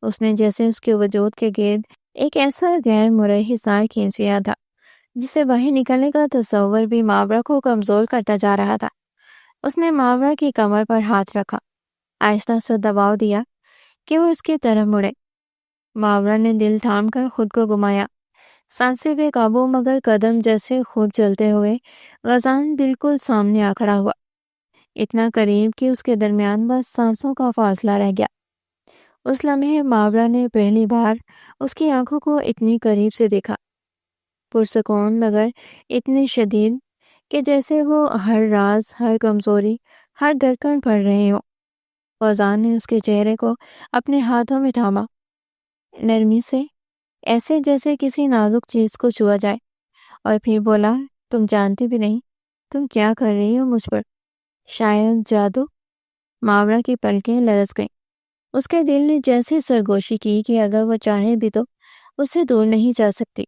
Speaker 1: اس نے جیسے اس کے وجود کے گرد ایک ایسا غیر مرئی حصار کھینچ لیا تھا جسے باہر نکلنے کا تصور بھی ماورا کو کمزور کرتا جا رہا تھا۔ اس نے ماورا کی کمر پر ہاتھ رکھا، آہستہ سے دباؤ دیا کہ وہ اس کی طرف مڑے۔ ماورا نے دل تھام کر خود کو گھمایا، سانسیں بے قابو، مگر قدم جیسے خود چلتے ہوئے۔ غزان بالکل سامنے آ کھڑا ہوا، اتنا قریب کہ اس کے درمیان بس سانسوں کا فاصلہ رہ گیا۔ اس لمحے ماورا نے پہلی بار اس کی آنکھوں کو اتنی قریب سے دیکھا، پرسکون مگر اتنی شدید کہ جیسے وہ ہر راز، ہر کمزوری، ہر دھڑکن پڑھ رہے ہوں۔ غزان نے اس کے چہرے کو اپنے ہاتھوں میں تھاما، نرمی سے، ایسے جیسے کسی نازک چیز کو چھوا جائے، اور پھر بولا، تم جانتی بھی نہیں تم کیا کر رہی ہو مجھ پر، شاید جادو۔ ماورا کی پلکیں لرز گئیں، اس کے دل نے جیسے سرگوشی کی کہ اگر وہ چاہے بھی تو اسے دور نہیں جا سکتی۔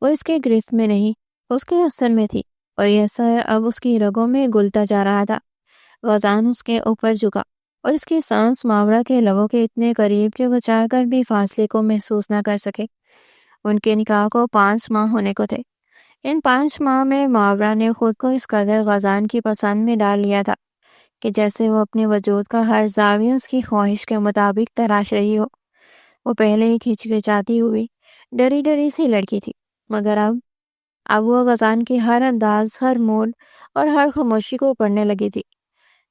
Speaker 1: وہ اس کے گرفت میں نہیں، اس کے اثر میں تھی، اور یہ اثر اب اس کی رگوں میں گلتا جا رہا تھا۔ غزان اس کے اوپر جھکا، اور اس کی سانس ماورا کے لبوں کے اتنے قریب کہ وہ چاہ کر بھی فاصلے کو محسوس نہ کر سکے۔ ان کے نکاح کو 5 ماہ ہونے کو تھے۔ ان 5 ماہ میں ماورا نے خود کو اس قدر غزان کی پسند میں ڈال لیا تھا کہ جیسے وہ اپنے وجود کا ہر زاویہ اس کی خواہش کے مطابق تراش رہی ہو۔ وہ پہلے ہی ہچکچاتی ہوئی، ڈری ڈری سی لڑکی تھی، مگر اب وہ غزان کے ہر انداز، ہر موڈ اور ہر خاموشی کو پڑھنے لگی تھی،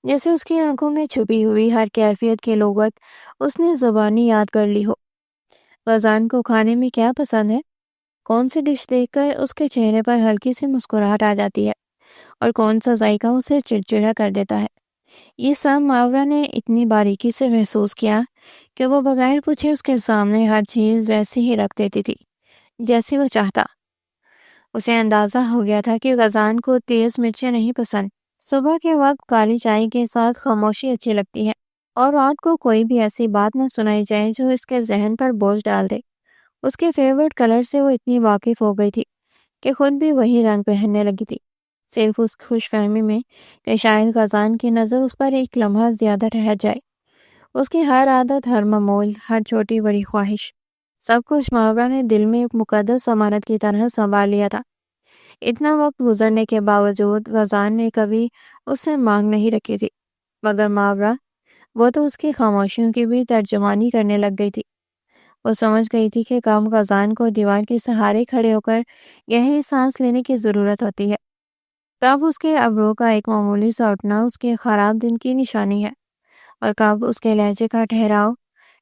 Speaker 1: جیسے اس کی آنکھوں میں چھپی ہوئی ہر کیفیت کی لغت اس نے زبانی یاد کر لی ہو۔ غزان کو کھانے میں کیا پسند ہے، کون سی ڈش دیکھ کر اس کے چہرے پر ہلکی سی مسکراہٹ آ جاتی ہے، اور کون سا ذائقہ اسے چڑچڑا کر دیتا ہے، یہ سب ماورا نے اتنی باریکی سے محسوس کیا کہ وہ بغیر پوچھے اس کے سامنے ہر چیز ویسی ہی رکھ دیتی تھی جیسی وہ چاہتا۔ اسے اندازہ ہو گیا تھا کہ غزان کو تیز مرچیں نہیں پسند۔ صبح کے وقت کالی چائے کے ساتھ خاموشی اچھی لگتی ہے، اور رات کو کوئی بھی ایسی بات نہ سنائی جائے جو اس کے ذہن پر بوجھ ڈال دے۔ اس کے فیورٹ کلر سے وہ اتنی واقف ہو گئی تھی کہ خود بھی وہی رنگ پہننے لگی تھی، صرف اس خوش فہمی میں کہ شاید غزان کی نظر اس پر ایک لمحہ زیادہ ٹھہر جائے۔ اس کی ہر عادت، ہر معمول، ہر چھوٹی بڑی خواہش، سب کچھ ماورا نے دل میں ایک مقدس امانت کی طرح سنبھال لیا تھا۔ اتنا وقت گزرنے کے باوجود غزان نے کبھی اس سے مانگ نہیں رکھی تھی، مگر ماورا وہ تو اس کی خاموشیوں کی بھی ترجمانی کرنے لگ گئی تھی۔ وہ سمجھ گئی تھی کہ کم غزان کو دیوار کے سہارے کھڑے ہو کر گہری سانس لینے کی ضرورت ہوتی ہے، کب اس کے ابرو کا ایک معمولی سا اٹھنا اس کے خراب دن کی نشانی ہے، اور کب اس کے لہجے کا ٹھہراؤ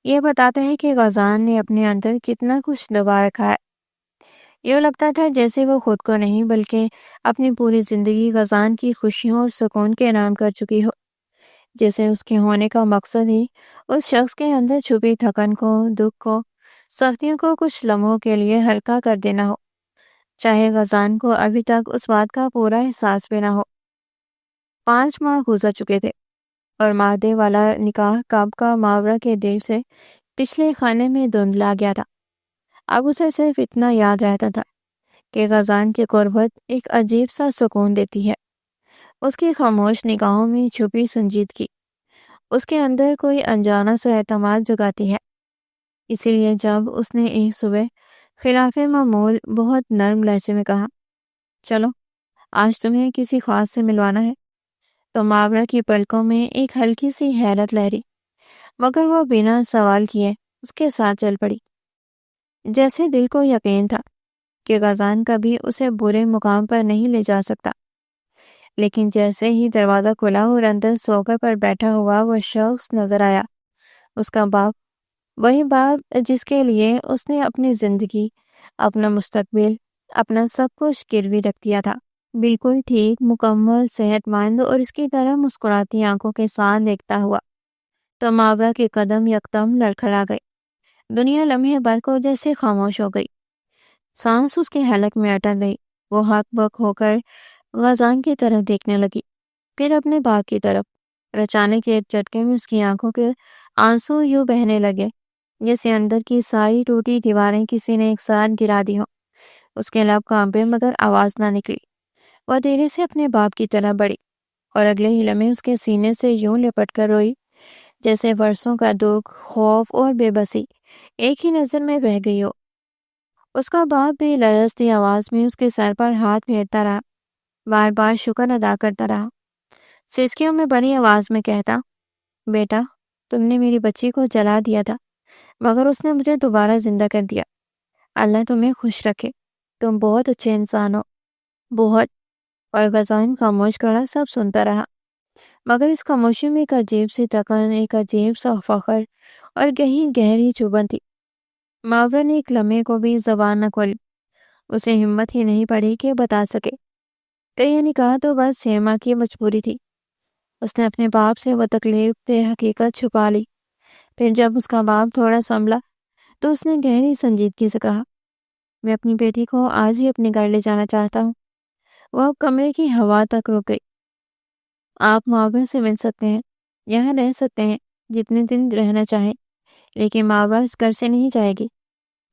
Speaker 1: یہ بتاتا ہے کہ غزان نے اپنے اندر کتنا کچھ دبا رکھا ہے۔ یہ لگتا تھا جیسے وہ خود کو نہیں بلکہ اپنی پوری زندگی غزان کی خوشیوں اور سکون کے نام کر چکی ہو، جیسے اس کے ہونے کا مقصد ہی اس شخص کے اندر چھپی تھکن کو، دکھ کو، سختیوں کو کچھ لمحوں کے لیے ہلکا کر دینا ہو، چاہے غزان کو ابھی تک اس بات کا پورا احساس بھی نہ ہو۔ 5 ماہ گزر چکے تھے، اور مادے والا نکاح کب کا ماورا کے دل سے پچھلے خانے میں دھندلا گیا تھا۔ اب اسے صرف اتنا یاد رہتا تھا کہ غزان کی قربت ایک عجیب سا سکون دیتی ہے، اس کی خاموش نگاہوں میں چھپی سنجیدگی اس کے اندر کوئی انجانا سا اعتماد جگاتی ہے۔ اسی لیے جب اس نے ایک صبح خلاف معمول بہت نرم لہجے میں کہا، چلو آج تمہیں کسی خاص سے ملوانا ہے، تو ماورا کی پلکوں میں ایک ہلکی سی حیرت لہری، مگر وہ بنا سوال کیے اس کے ساتھ چل پڑی، جیسے دل کو یقین تھا کہ غزان کبھی اسے برے مقام پر نہیں لے جا سکتا۔ لیکن جیسے ہی دروازہ کھلا اور اندر صوفے پر بیٹھا ہوا وہ شخص نظر آیا، اس کا باپ، وہی باپ جس کے لیے اس نے اپنی زندگی، اپنا مستقبل، اپنا سب کچھ گروی رکھ دیا تھا، بالکل ٹھیک، مکمل، صحت مند اور اس کی طرح مسکراتی آنکھوں کے ساتھ دیکھتا ہوا، تو ماورا کے قدم یکدم لڑکھڑا گئے۔ دنیا لمحے بھر کو جیسے خاموش ہو گئی، سانس اس کے حلق میں اٹک گئی۔ وہ ہک بک ہو کر غزان کی طرف دیکھنے لگی، پھر اپنے باپ کی طرف۔ اچانک کے ایک جھٹکے میں اس کی آنکھوں کے آنسو یوں بہنے لگے جیسے اندر کی ساری ٹوٹی دیواریں کسی نے ایک ساتھ گرا دی ہوں۔ اس کے لب کانپے مگر آواز نہ نکلی۔ وہ دھیرے سے اپنے باپ کی طرف بڑھی، اور اگلے ہی لمحے اس کے سینے سے یوں لپٹ کر روئی جیسے برسوں کا دکھ، خوف اور بے بسی ایک ہی نظر میں بہہ گئی ہو۔ اس کا باپ بھی لرزتی آواز میں اس کے سر پر ہاتھ پھیرتا رہا، بار بار شکر ادا کرتا رہا، سسکیوں میں بڑی آواز میں کہتا، بیٹا تم نے میری بچی کو جلا دیا تھا، مگر اس نے مجھے دوبارہ زندہ کر دیا۔ اللہ تمہیں خوش رکھے، تم بہت اچھے انسان ہو، بہت۔ اور غزان خاموش کھڑا سب سنتا رہا، مگر اس خاموشی میں ایک عجیب سی تکن، ایک عجیب سا فخر اور کہیں گہری چبھن تھی۔ ماورا نے ایک لمحے کو بھی زبان نہ کھولی، اسے ہمت ہی نہیں پڑی کہ بتا سکے کہ یہ نکاح تو بس سیما کی مجبوری تھی۔ اس نے اپنے باپ سے وہ تکلیف دہ حقیقت چھپا لی۔ پھر جب اس کا باپ تھوڑا سنبھلا تو اس نے گہری سنجیدگی سے کہا، میں اپنی بیٹی کو آج ہی اپنے گھر لے جانا چاہتا ہوں۔ وہ اب کمرے کی ہوا تک رک گئی۔ آپ ماورا سے مل سکتے ہیں، یہاں رہ سکتے ہیں جتنے دن رہنا چاہیں، لیکن ماورا اس گھر سے نہیں جائے گی،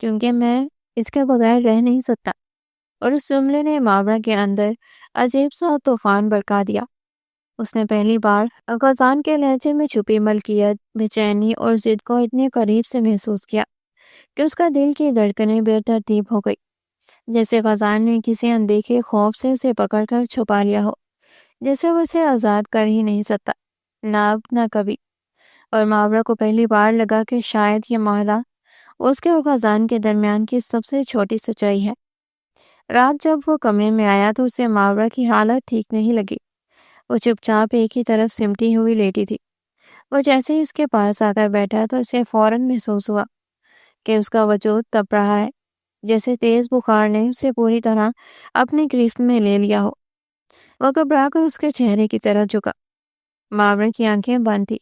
Speaker 1: کیونکہ میں اس کے بغیر رہ نہیں سکتا۔ اور اس جملے نے ماورا کے اندر عجیب سا طوفان بھڑکا دیا۔ اس نے پہلی بار غزان کے لہجے میں چھپی ملکیت، بے چینی اور ضد کو اتنے قریب سے محسوس کیا کہ اس کا دل کی دھڑکنیں بے ترتیب ہو گئی، جیسے غزان نے کسی اندیکھے خوف سے اسے پکڑ کر چھپا لیا ہو، جیسے وہ اسے آزاد کر ہی نہیں سکتا، نہ اب نہ کبھی۔ اور ماورا کو پہلی بار لگا کہ شاید یہ معاہدہ اس کے اور غزان کے درمیان کی سب سے چھوٹی سچائی ہے۔ رات جب وہ کمرے میں آیا تو اسے ماورا کی حالت ٹھیک نہیں لگی۔ وہ چپ چاپ ایک ہی طرف سمٹی ہوئی لیٹی تھی۔ وہ جیسے ہی اس کے پاس آ کر بیٹھا تو اسے فوراً محسوس ہوا کہ اس کا وجود تپ رہا ہے، جیسے تیز بخار نے اسے پوری طرح اپنی گرفت میں لے لیا ہو۔ وہ گھبرا کر اس کے چہرے کی طرف جھکا۔ ماورا کی آنکھیں بند تھی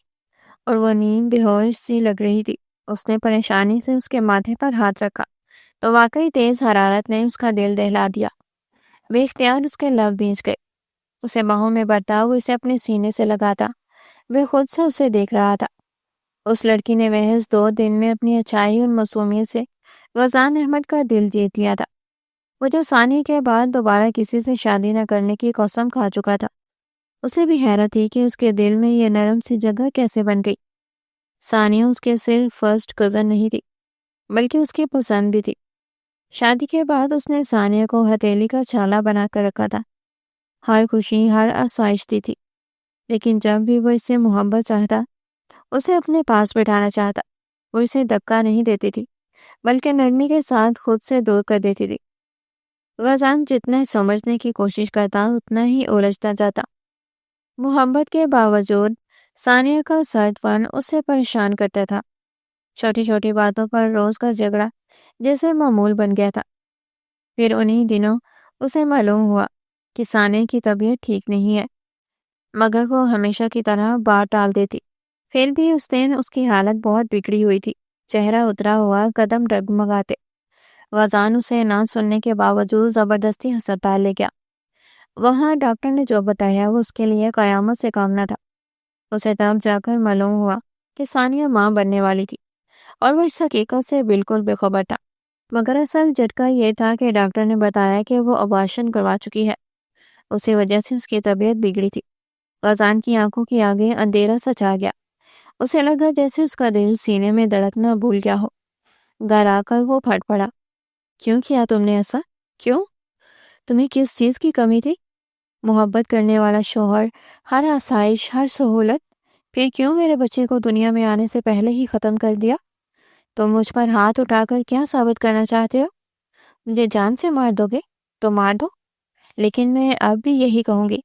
Speaker 1: اور وہ نیم بے ہوش سی لگ رہی تھی۔ اس نے پریشانی سے اس کے ماتھے پر ہاتھ رکھا تو واقعی تیز حرارت نے اس کا دل دہلا دیا۔ بے اختیار اس کے لب بھیج گئے۔ اسے باہوں میں برتا وہ اسے اپنے سینے سے لگاتا، وہ خود سے اسے دیکھ رہا تھا۔ اس لڑکی نے محض 2 دن میں اپنی اچھائی اور معصومیت سے غزان احمد کا دل جیت لیا تھا۔ وہ جو ثانیہ کے بعد دوبارہ کسی سے شادی نہ کرنے کی قسم کھا چکا تھا، اسے بھی حیرت تھی کہ اس کے دل میں یہ نرم سی جگہ کیسے بن گئی۔ ثانیہ اس کے صرف فرسٹ کزن نہیں تھی، بلکہ اس کی پسند بھی تھی۔ شادی کے بعد اس نے ثانیہ کو ہتھیلی کا چھالا بنا کر رکھا تھا، ہر خوشی ہر آسائش دی تھی، لیکن جب بھی وہ اس سے محبت چاہتا، اسے اپنے پاس بٹھانا چاہتا، وہ اسے دھکا نہیں دیتی تھی بلکہ نرمی کے ساتھ خود سے دور کر دیتی تھی۔ غزان جتنا سمجھنے کی کوشش کرتا اتنا ہی الجھتا جاتا۔ محبت کے باوجود ثانیہ کا سرد پن اسے پریشان کرتا تھا۔ چھوٹی چھوٹی باتوں پر روز کا جھگڑا جیسے معمول بن گیا تھا۔ پھر انہی دنوں اسے معلوم ہوا کہ ثانیہ کی طبیعت ٹھیک نہیں ہے، مگر وہ ہمیشہ کی طرح بات ٹال دیتی۔ پھر بھی اس دن اس کی حالت بہت بگڑی ہوئی تھی، چہرہ اترا ہوا، قدم ڈگمگاتے۔ غزان اسے نہ سننے کے باوجود زبردستی ہسپتال لے گیا۔ وہاں ڈاکٹر نے جو بتایا وہ اس کے لیے قیامت سے کم نہ تھا۔ اسے تب جا کر معلوم ہوا کہ ثانیہ ماں بننے والی تھی، اور وہ اس حقیقت سے بالکل بے خبر تھا۔ مگر اصل جھٹکا یہ تھا کہ ڈاکٹر نے بتایا کہ وہ ابارشن کروا چکی ہے، اسی وجہ سے اس کی طبیعت بگڑی تھی۔ غزان کی آنکھوں کے آگے اندھیرا سا چھا گیا۔ اسے لگا جیسے اس کا دل سینے میں دھڑکنا بھول گیا ہو۔ گھر آ کر وہ پھٹ پڑا۔ کیوں کیا تم نے ایسا؟ کیوں؟ تمہیں کس چیز کی کمی تھی؟ محبت کرنے والا شوہر، ہر آسائش، ہر سہولت، پھر کیوں میرے بچے کو دنیا میں آنے سے پہلے ہی ختم کر دیا؟ تم مجھ پر ہاتھ اٹھا کر کیا ثابت کرنا چاہتے ہو؟ مجھے جان سے مار دو گے تو مار دو، لیکن میں اب بھی یہی کہوں گی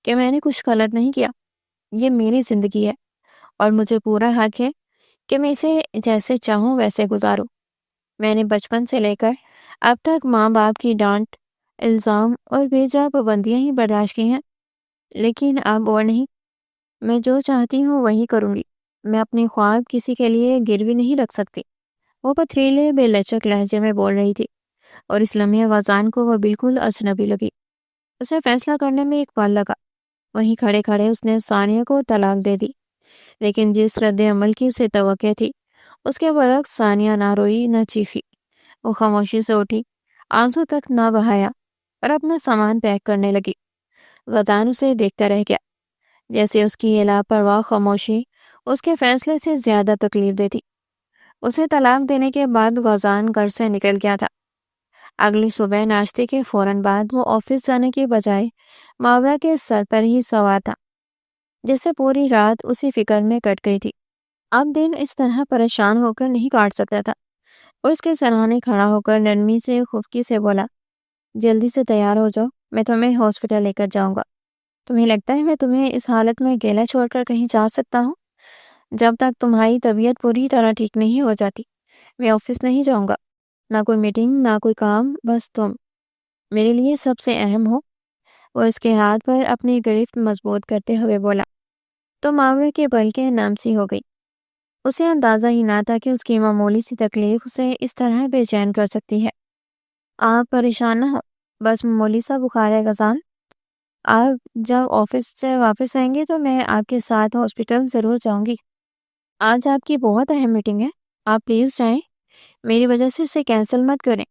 Speaker 1: کہ میں نے کچھ غلط نہیں کیا۔ یہ میری زندگی ہے اور مجھے پورا حق ہے کہ میں اسے جیسے چاہوں ویسے گزاروں۔ میں نے بچپن سے لے کر اب تک ماں باپ کی ڈانٹ، الزام اور بے جا پابندیاں ہی برداشت کی ہیں، لیکن اب اور نہیں۔ میں جو چاہتی ہوں وہی کروں گی۔ میں اپنی خواب کسی کے لیے گروی نہیں رکھ سکتی۔ وہ پتھریلے بے لچک لہجے میں بول رہی تھی، اور اس لمحے غزان کو وہ بالکل اجنبی لگی۔ اسے فیصلہ کرنے میں ایک پل لگا۔ وہیں کھڑے کھڑے اس نے ثانیہ کو طلاق دے دی، لیکن جس رد عمل کی اسے توقع تھی اس کے برعکس ثانیہ نہ روئی نہ چیخی۔ وہ خاموشی سے اٹھی، آنسو تک نہ بہایا، اور اپنا سامان پیک کرنے لگی۔ غزان اسے دیکھتا رہ گیا، جیسے اس کی یہ لاپرواہ خاموشی اس کے فیصلے سے زیادہ تکلیف دیتی۔ اسے طلاق دینے کے بعد غزان گھر سے نکل گیا تھا۔ اگلی صبح ناشتے کے فوراً بعد وہ آفس جانے کے بجائے ماورا کے سر پر ہی سوار تھا، جس سے پوری رات اسی فکر میں کٹ گئی تھی۔ اب دن اس طرح پریشان ہو کر نہیں کاٹ سکتا تھا۔ وہ اس کے سرانے کھڑا ہو کر نرمی سے خفگی سے بولا، جلدی سے تیار ہو جاؤ، میں تمہیں ہاسپٹل لے کر جاؤں گا۔ تمہیں لگتا ہے میں تمہیں اس حالت میں اکیلا چھوڑ کر کہیں جا سکتا ہوں؟ جب تک تمہاری طبیعت پوری طرح ٹھیک نہیں ہو جاتی میں آفس نہیں جاؤں گا۔ نہ کوئی میٹنگ، نہ کوئی کام، بس تم میرے لیے سب سے اہم ہو۔ وہ اس کے ہاتھ پر اپنی گرفت مضبوط کرتے ہوئے بولا تو ماورا کے بل کے نام سی ہو گئی۔ اسے اندازہ ہی نہ تھا کہ اس کی معمولی سی تکلیف اسے اس طرح بے چین کر سکتی ہے۔ آپ پریشان نہ ہو، بس معمولی سا بخار ہے غزان۔ آپ جب آفس سے واپس آئیں گے تو میں آپ کے ساتھ ہاسپٹل ضرور جاؤں گی۔ آج آپ کی بہت اہم میٹنگ ہے، آپ پلیز جائیں، میری وجہ سے اسے کینسل مت کریں۔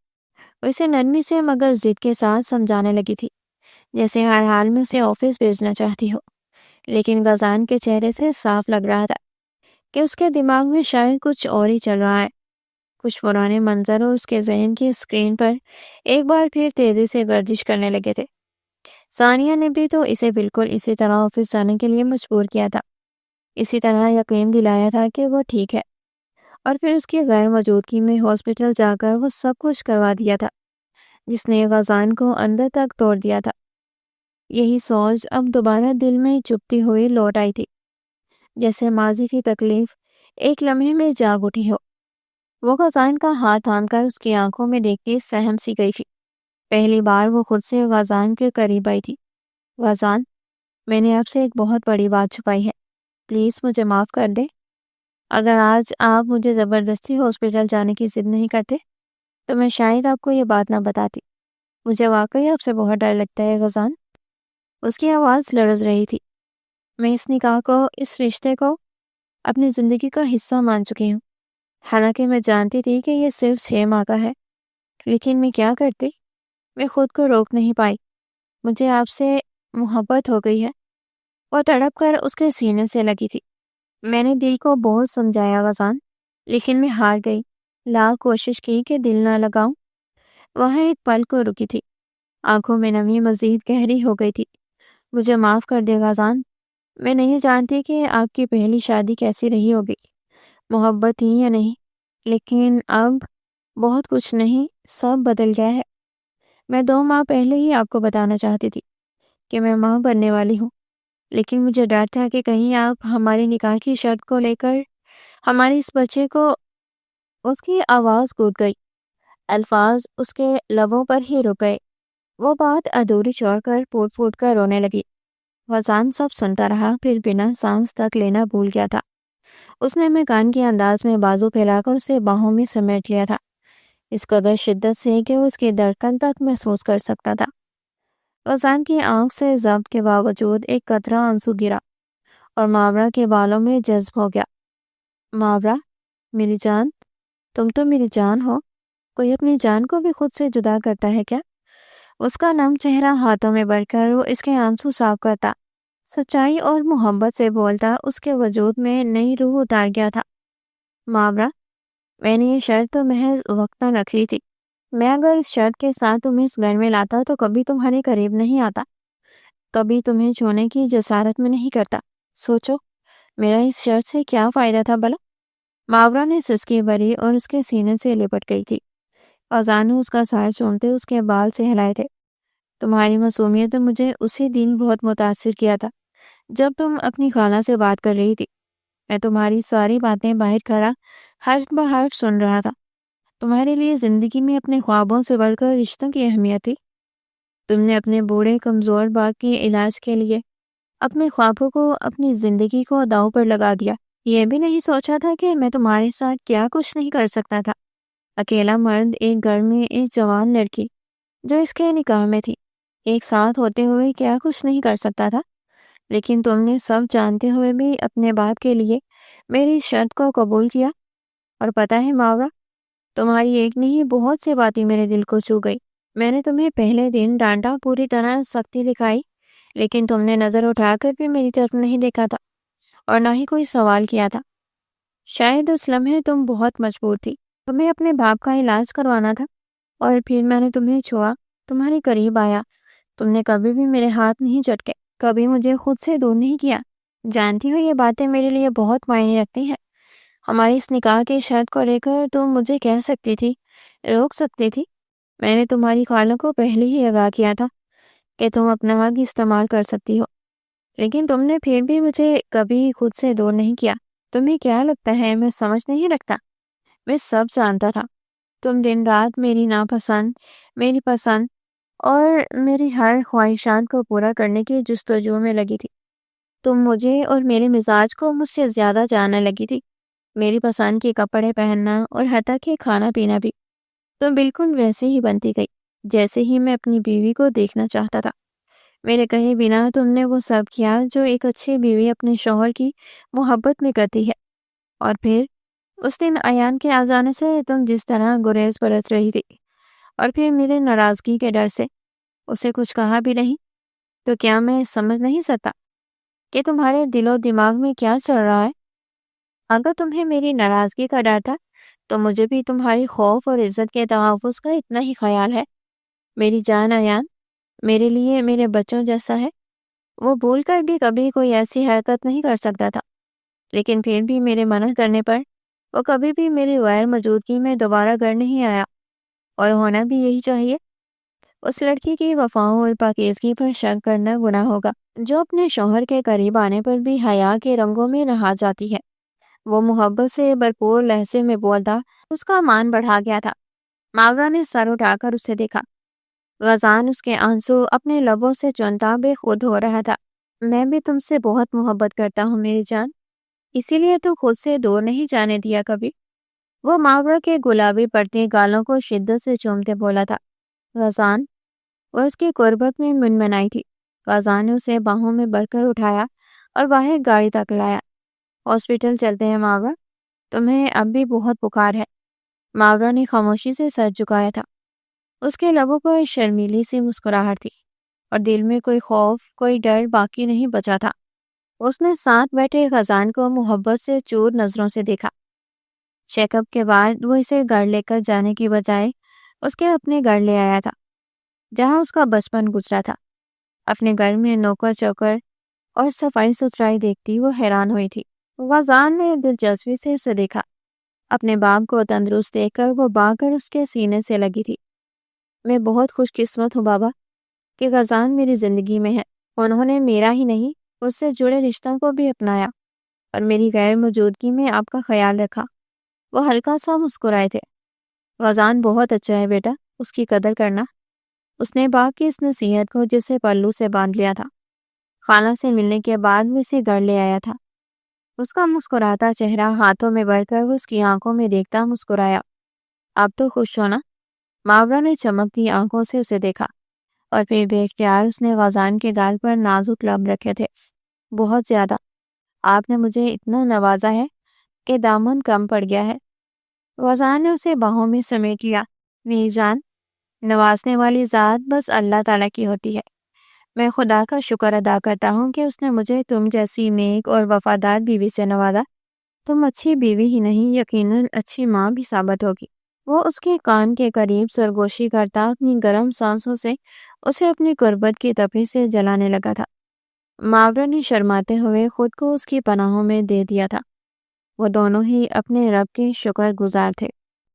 Speaker 1: وہ اسے نرمی سے مگر ضد کے ساتھ سمجھانے لگی تھی، جیسے ہر حال میں اسے آفس بھیجنا چاہتی ہو۔ لیکن غزان کے چہرے سے صاف لگ رہا تھا کہ اس کے دماغ میں شاید کچھ اور ہی چل رہا ہے۔ کچھ پرانے منظر اور اس کے ذہن کی اسکرین پر ایک بار پھر تیزی سے گردش کرنے لگے تھے۔ ثانیہ نے بھی تو اسے بالکل اسی طرح آفس جانے کے لیے مجبور کیا تھا، اسی طرح یقین دلایا تھا کہ وہ ٹھیک ہے، اور پھر اس کی غیر موجودگی میں ہاسپٹل جا کر وہ سب کچھ کروا دیا تھا جس نے غزان کو اندر تک توڑ دیا تھا۔ یہی سوچ اب دوبارہ دل میں چپتی ہوئی لوٹ آئی تھی، جیسے ماضی کی تکلیف ایک لمحے میں جاگ اٹھی ہو۔ وہ غزان کا ہاتھ تھام کر اس کی آنکھوں میں دیکھ کے سہم سی گئی تھی۔ پہلی بار وہ خود سے غزان کے قریب آئی تھی۔ غزان، میں نے آپ سے ایک بہت بڑی بات چھپائی ہے، پلیز مجھے معاف کر دے۔ اگر آج آپ مجھے زبردستی ہاسپٹل جانے کی ضد نہیں کرتے تو میں شاید آپ کو یہ بات نہ بتاتی۔ مجھے واقعی آپ سے بہت ڈر لگتا ہے غزان۔ اس کی آواز لرز رہی تھی۔ میں اس نکاح کو، اس رشتے کو اپنی زندگی کا حصہ مان چکی ہوں۔ حالانکہ میں جانتی تھی کہ یہ صرف 6 ماہ کا ہے، لیکن میں کیا کرتی؟ میں خود کو روک نہیں پائی۔ مجھے آپ سے محبت ہو گئی ہے۔ وہ تڑپ کر اس کے سینے سے لگی تھی۔ میں نے دل کو بہت سمجھایا غزان، لیکن میں ہار گئی۔ لاکھ کوشش کی کہ دل نہ لگاؤں۔ وہاں ایک پل کو رکی تھی، آنکھوں میں نمی مزید گہری ہو گئی تھی۔ مجھے معاف کر دے غزان، میں نہیں جانتی کہ آپ کی پہلی شادی کیسی رہی ہوگی، محبت تھی یا نہیں، لیکن اب بہت کچھ نہیں، سب بدل گیا ہے۔ میں 2 ماہ پہلے ہی آپ کو بتانا چاہتی تھی کہ میں ماں بننے والی ہوں، لیکن مجھے ڈر تھا کہ کہیں آپ ہماری نکاح کی شرط کو لے کر ہمارے اس بچے کو۔ اس کی آواز ٹوٹ گئی، الفاظ اس کے لبوں پر ہی رک گئے۔ وہ بات ادھوری چھوڑ کر پھوٹ پھوٹ کر رونے لگی۔ غزان سب سنتا رہا، پھر بنا سانس تک لینا بھول گیا تھا۔ اس نے میکان کے انداز میں بازو پھیلا کر اسے باہوں میں سمیٹ لیا تھا، اس قدر شدت سے کہ وہ اس کی دھڑکن تک محسوس کر سکتا تھا۔ غزان کی آنکھ سے ضبط کے باوجود ایک قطرہ آنسو گرا اور ماورا کے بالوں میں جذب ہو گیا۔ ماورا، میری جان، تم تو میری جان ہو۔ کوئی اپنی جان کو بھی خود سے جدا کرتا ہے کیا؟ اس کا نم چہرہ ہاتھوں میں بھر کر وہ اس کے آنسو صاف کرتا، سچائی اور محبت سے بولتا۔ اس کے وجود میں نئی روح اتار گیا تھا۔ ماورا، میں نے یہ شرط تو محض وقتاً رکھی تھی۔ میں اگر اس شرط کے ساتھ تمہیں اس گھر میں لاتا تو کبھی تمہارے قریب نہیں آتا، کبھی تمہیں چھونے کی جسارت میں نہیں کرتا۔ سوچو، میرا اس شرط سے کیا فائدہ تھا بھلا؟ ماورا نے سسکی بھری اور اس کے سینے سے لپٹ گئی تھی۔ غزان نے اس کا سر چومتے اس کے بال سے ہلائے تھے۔ تمہاری معصومیت نے مجھے اسی دن بہت متاثر کیا تھا جب تم اپنی خالہ سے بات کر رہی تھی۔ میں تمہاری ساری باتیں باہر کھڑا حرف بحرف سن رہا تھا۔ تمہارے لیے زندگی میں اپنے خوابوں سے بڑھ کر رشتوں کی اہمیت تھی۔ تم نے اپنے بوڑھے کمزور باپ کے علاج کے لیے اپنے خوابوں کو، اپنی زندگی کو داؤ پر لگا دیا۔ یہ بھی نہیں سوچا تھا کہ میں تمہارے ساتھ کیا کچھ نہیں کر سکتا تھا۔ اکیلا مرد ایک گھر میں ایک جوان لڑکی جو اس کے نکاح میں تھی، ایک ساتھ ہوتے ہوئے کیا کچھ نہیں کر سکتا تھا۔ لیکن تم نے سب جانتے ہوئے بھی اپنے باپ کے لیے میری شرط کو قبول کیا۔ اور پتہ ہے ماورا، تمہاری ایک نہیں بہت سی باتیں میرے دل کو چھو گئی۔ میں نے تمہیں پہلے دن ڈانٹا، پوری طرح سختی دکھائی، لیکن تم نے نظر اٹھا کر بھی میری طرف نہیں دیکھا تھا اور نہ ہی کوئی سوال کیا تھا۔ شاید اس لمحے تم بہت مجبور تھی، تمہیں اپنے باپ کا علاج کروانا تھا، اور پھر میں نے تمہیں چھوا، تمہارے قریب آیا۔ تم نے کبھی بھی میرے ہاتھ نہیں جھٹکے، کبھی مجھے خود سے دور نہیں کیا۔ جانتی ہو یہ باتیں میرے لیے بہت معنی رکھتی ہیں۔ ہماری اس نکاح کی شرط کو لے کر تم مجھے کہہ سکتی تھی، روک سکتی تھی۔ میں نے تمہاری خالوں کو پہلے ہی آگاہ کیا تھا کہ تم اپنا حق استعمال کر سکتی ہو، لیکن تم نے پھر بھی مجھے کبھی خود سے دور نہیں کیا۔ تمہیں کیا لگتا ہے میں سمجھ نہیں رکھتا؟ میں سب جانتا تھا۔ تم دن رات میری ناپسند، میری پسند اور میری ہر خواہشات کو پورا کرنے کی جستجو میں لگی تھی۔ تم مجھے اور میرے مزاج کو مجھ سے زیادہ جاننے لگی تھی، میری پسند کے کپڑے پہننا اور حتیٰ کہ کھانا پینا بھی۔ تم بالکل ویسے ہی بنتی گئی جیسے ہی میں اپنی بیوی کو دیکھنا چاہتا تھا۔ میرے کہے بنا تم نے وہ سب کیا جو ایک اچھی بیوی اپنے شوہر کی محبت میں کرتی ہے۔ اور پھر اس دن ایان کے آ جانے سے تم جس طرح گریز برت رہی تھی، اور پھر میرے ناراضگی کے ڈر سے اسے کچھ کہا بھی نہیں، تو کیا میں سمجھ نہیں سکتا کہ تمہارے دل و دماغ میں کیا چل رہا ہے؟ اگر تمہیں میری ناراضگی کا ڈر تھا تو مجھے بھی تمہاری خوف اور عزت کے تحفظ کا اتنا ہی خیال ہے۔ میری جان ایان میرے لیے میرے بچوں جیسا ہے۔ وہ بھول کر بھی کبھی کوئی ایسی حرکت نہیں کر سکتا تھا، لیکن پھر بھی میرے منع کرنے پر وہ کبھی بھی میری غیر موجودگی میں دوبارہ گھر نہیں آیا، اور ہونا بھی یہی چاہیے۔ اس لڑکی کی وفاؤں اور پاکیزگی پر شک کرنا گناہ ہوگا، جو اپنے شوہر کے قریب آنے پر بھی حیا کے رنگوں میں رہا جاتی ہے۔ وہ محبت سے بھرپور لہجے میں بولتا، اس کا مان بڑھا گیا تھا۔ ماورا نے سر اٹھا کر اسے دیکھا۔ غزان اس کے آنسو اپنے لبوں سے چنتا بے خود ہو رہا تھا۔ میں بھی تم سے بہت محبت کرتا ہوں میری جان، اسی لیے تو خود سے دور نہیں جانے دیا کبھی۔ وہ ماورا کے گلابی پڑتی گالوں کو شدت سے چومتے بولا تھا۔ غزان، وہ اس کی قربت میں منمنائی تھی۔ غزان نے اسے باہوں میں بھر کر اٹھایا اور باہر گاڑی تک لایا۔ ہاسپٹل چلتے ہیں ماورا، تمہیں اب بھی بہت بخار ہے۔ ماورا نے خاموشی سے سر جھکایا تھا۔ اس کے لبوں پر شرمیلی سی مسکراہٹ تھی اور دل میں کوئی خوف، کوئی ڈر باقی نہیں بچا تھا۔ اس نے ساتھ بیٹھے غزان کو محبت سے چور نظروں سے دیکھا۔ چیک اپ کے بعد وہ اسے گھر لے کر جانے کی بجائے اس کے اپنے گھر لے آیا تھا، جہاں اس کا بچپن گزرا تھا۔ اپنے گھر میں نوکر چوکر اور صفائی ستھرائی دیکھتی وہ حیران ہوئی تھی۔ غزان نے دلچسپی سے اسے دیکھا۔ اپنے باپ کو تندرست دیکھ کر وہ بھاگ کر اس کے سینے سے لگی تھی۔ میں بہت خوش قسمت ہوں بابا کہ غزان میری زندگی میں ہے۔ انہوں نے میرا ہی نہیں، اس سے جڑے رشتوں کو بھی اپنایا اور میری غیر موجودگی میں آپ کا خیال رکھا۔ وہ ہلکا سا مسکرائے تھے۔ غزان بہت اچھا ہے بیٹا، اس کی قدر کرنا۔ اس نے باپ کی اس نصیحت کو جسے پلو سے باندھ لیا تھا۔ خالہ سے ملنے کے بعد وہ اسے گھر لے آیا تھا۔ اس کا مسکراتا چہرہ ہاتھوں میں بھر کر وہ اس کی آنکھوں میں دیکھتا مسکرایا۔ آپ تو خوش ہو نا؟ ماورا نے چمکتی آنکھوں سے اسے دیکھا اور پھر بے اختیار اس نے غزان کے گال پر نازک لب رکھے تھے۔ بہت زیادہ۔ آپ نے مجھے اتنا نوازا ہے کہ دامن کم پڑ گیا ہے۔ غزان نے اسے باہوں میں سمیٹ لیا۔ میری جان، نوازنے والی ذات بس اللہ تعالیٰ کی ہوتی ہے۔ میں خدا کا شکر ادا کرتا ہوں کہ اس نے مجھے تم جیسی نیک اور وفادار بیوی سے نوازا۔ تم اچھی بیوی ہی نہیں، یقیناً اچھی ماں بھی ثابت ہوگی۔ وہ اس کے کان کے قریب سرگوشی کرتا اپنی گرم سانسوں سے اسے اپنی قربت کی تپش سے جلانے لگا تھا۔ ماورا نے شرماتے ہوئے خود کو اس کی پناہوں میں دے دیا تھا۔ وہ دونوں ہی اپنے رب کے شکر گزار تھے۔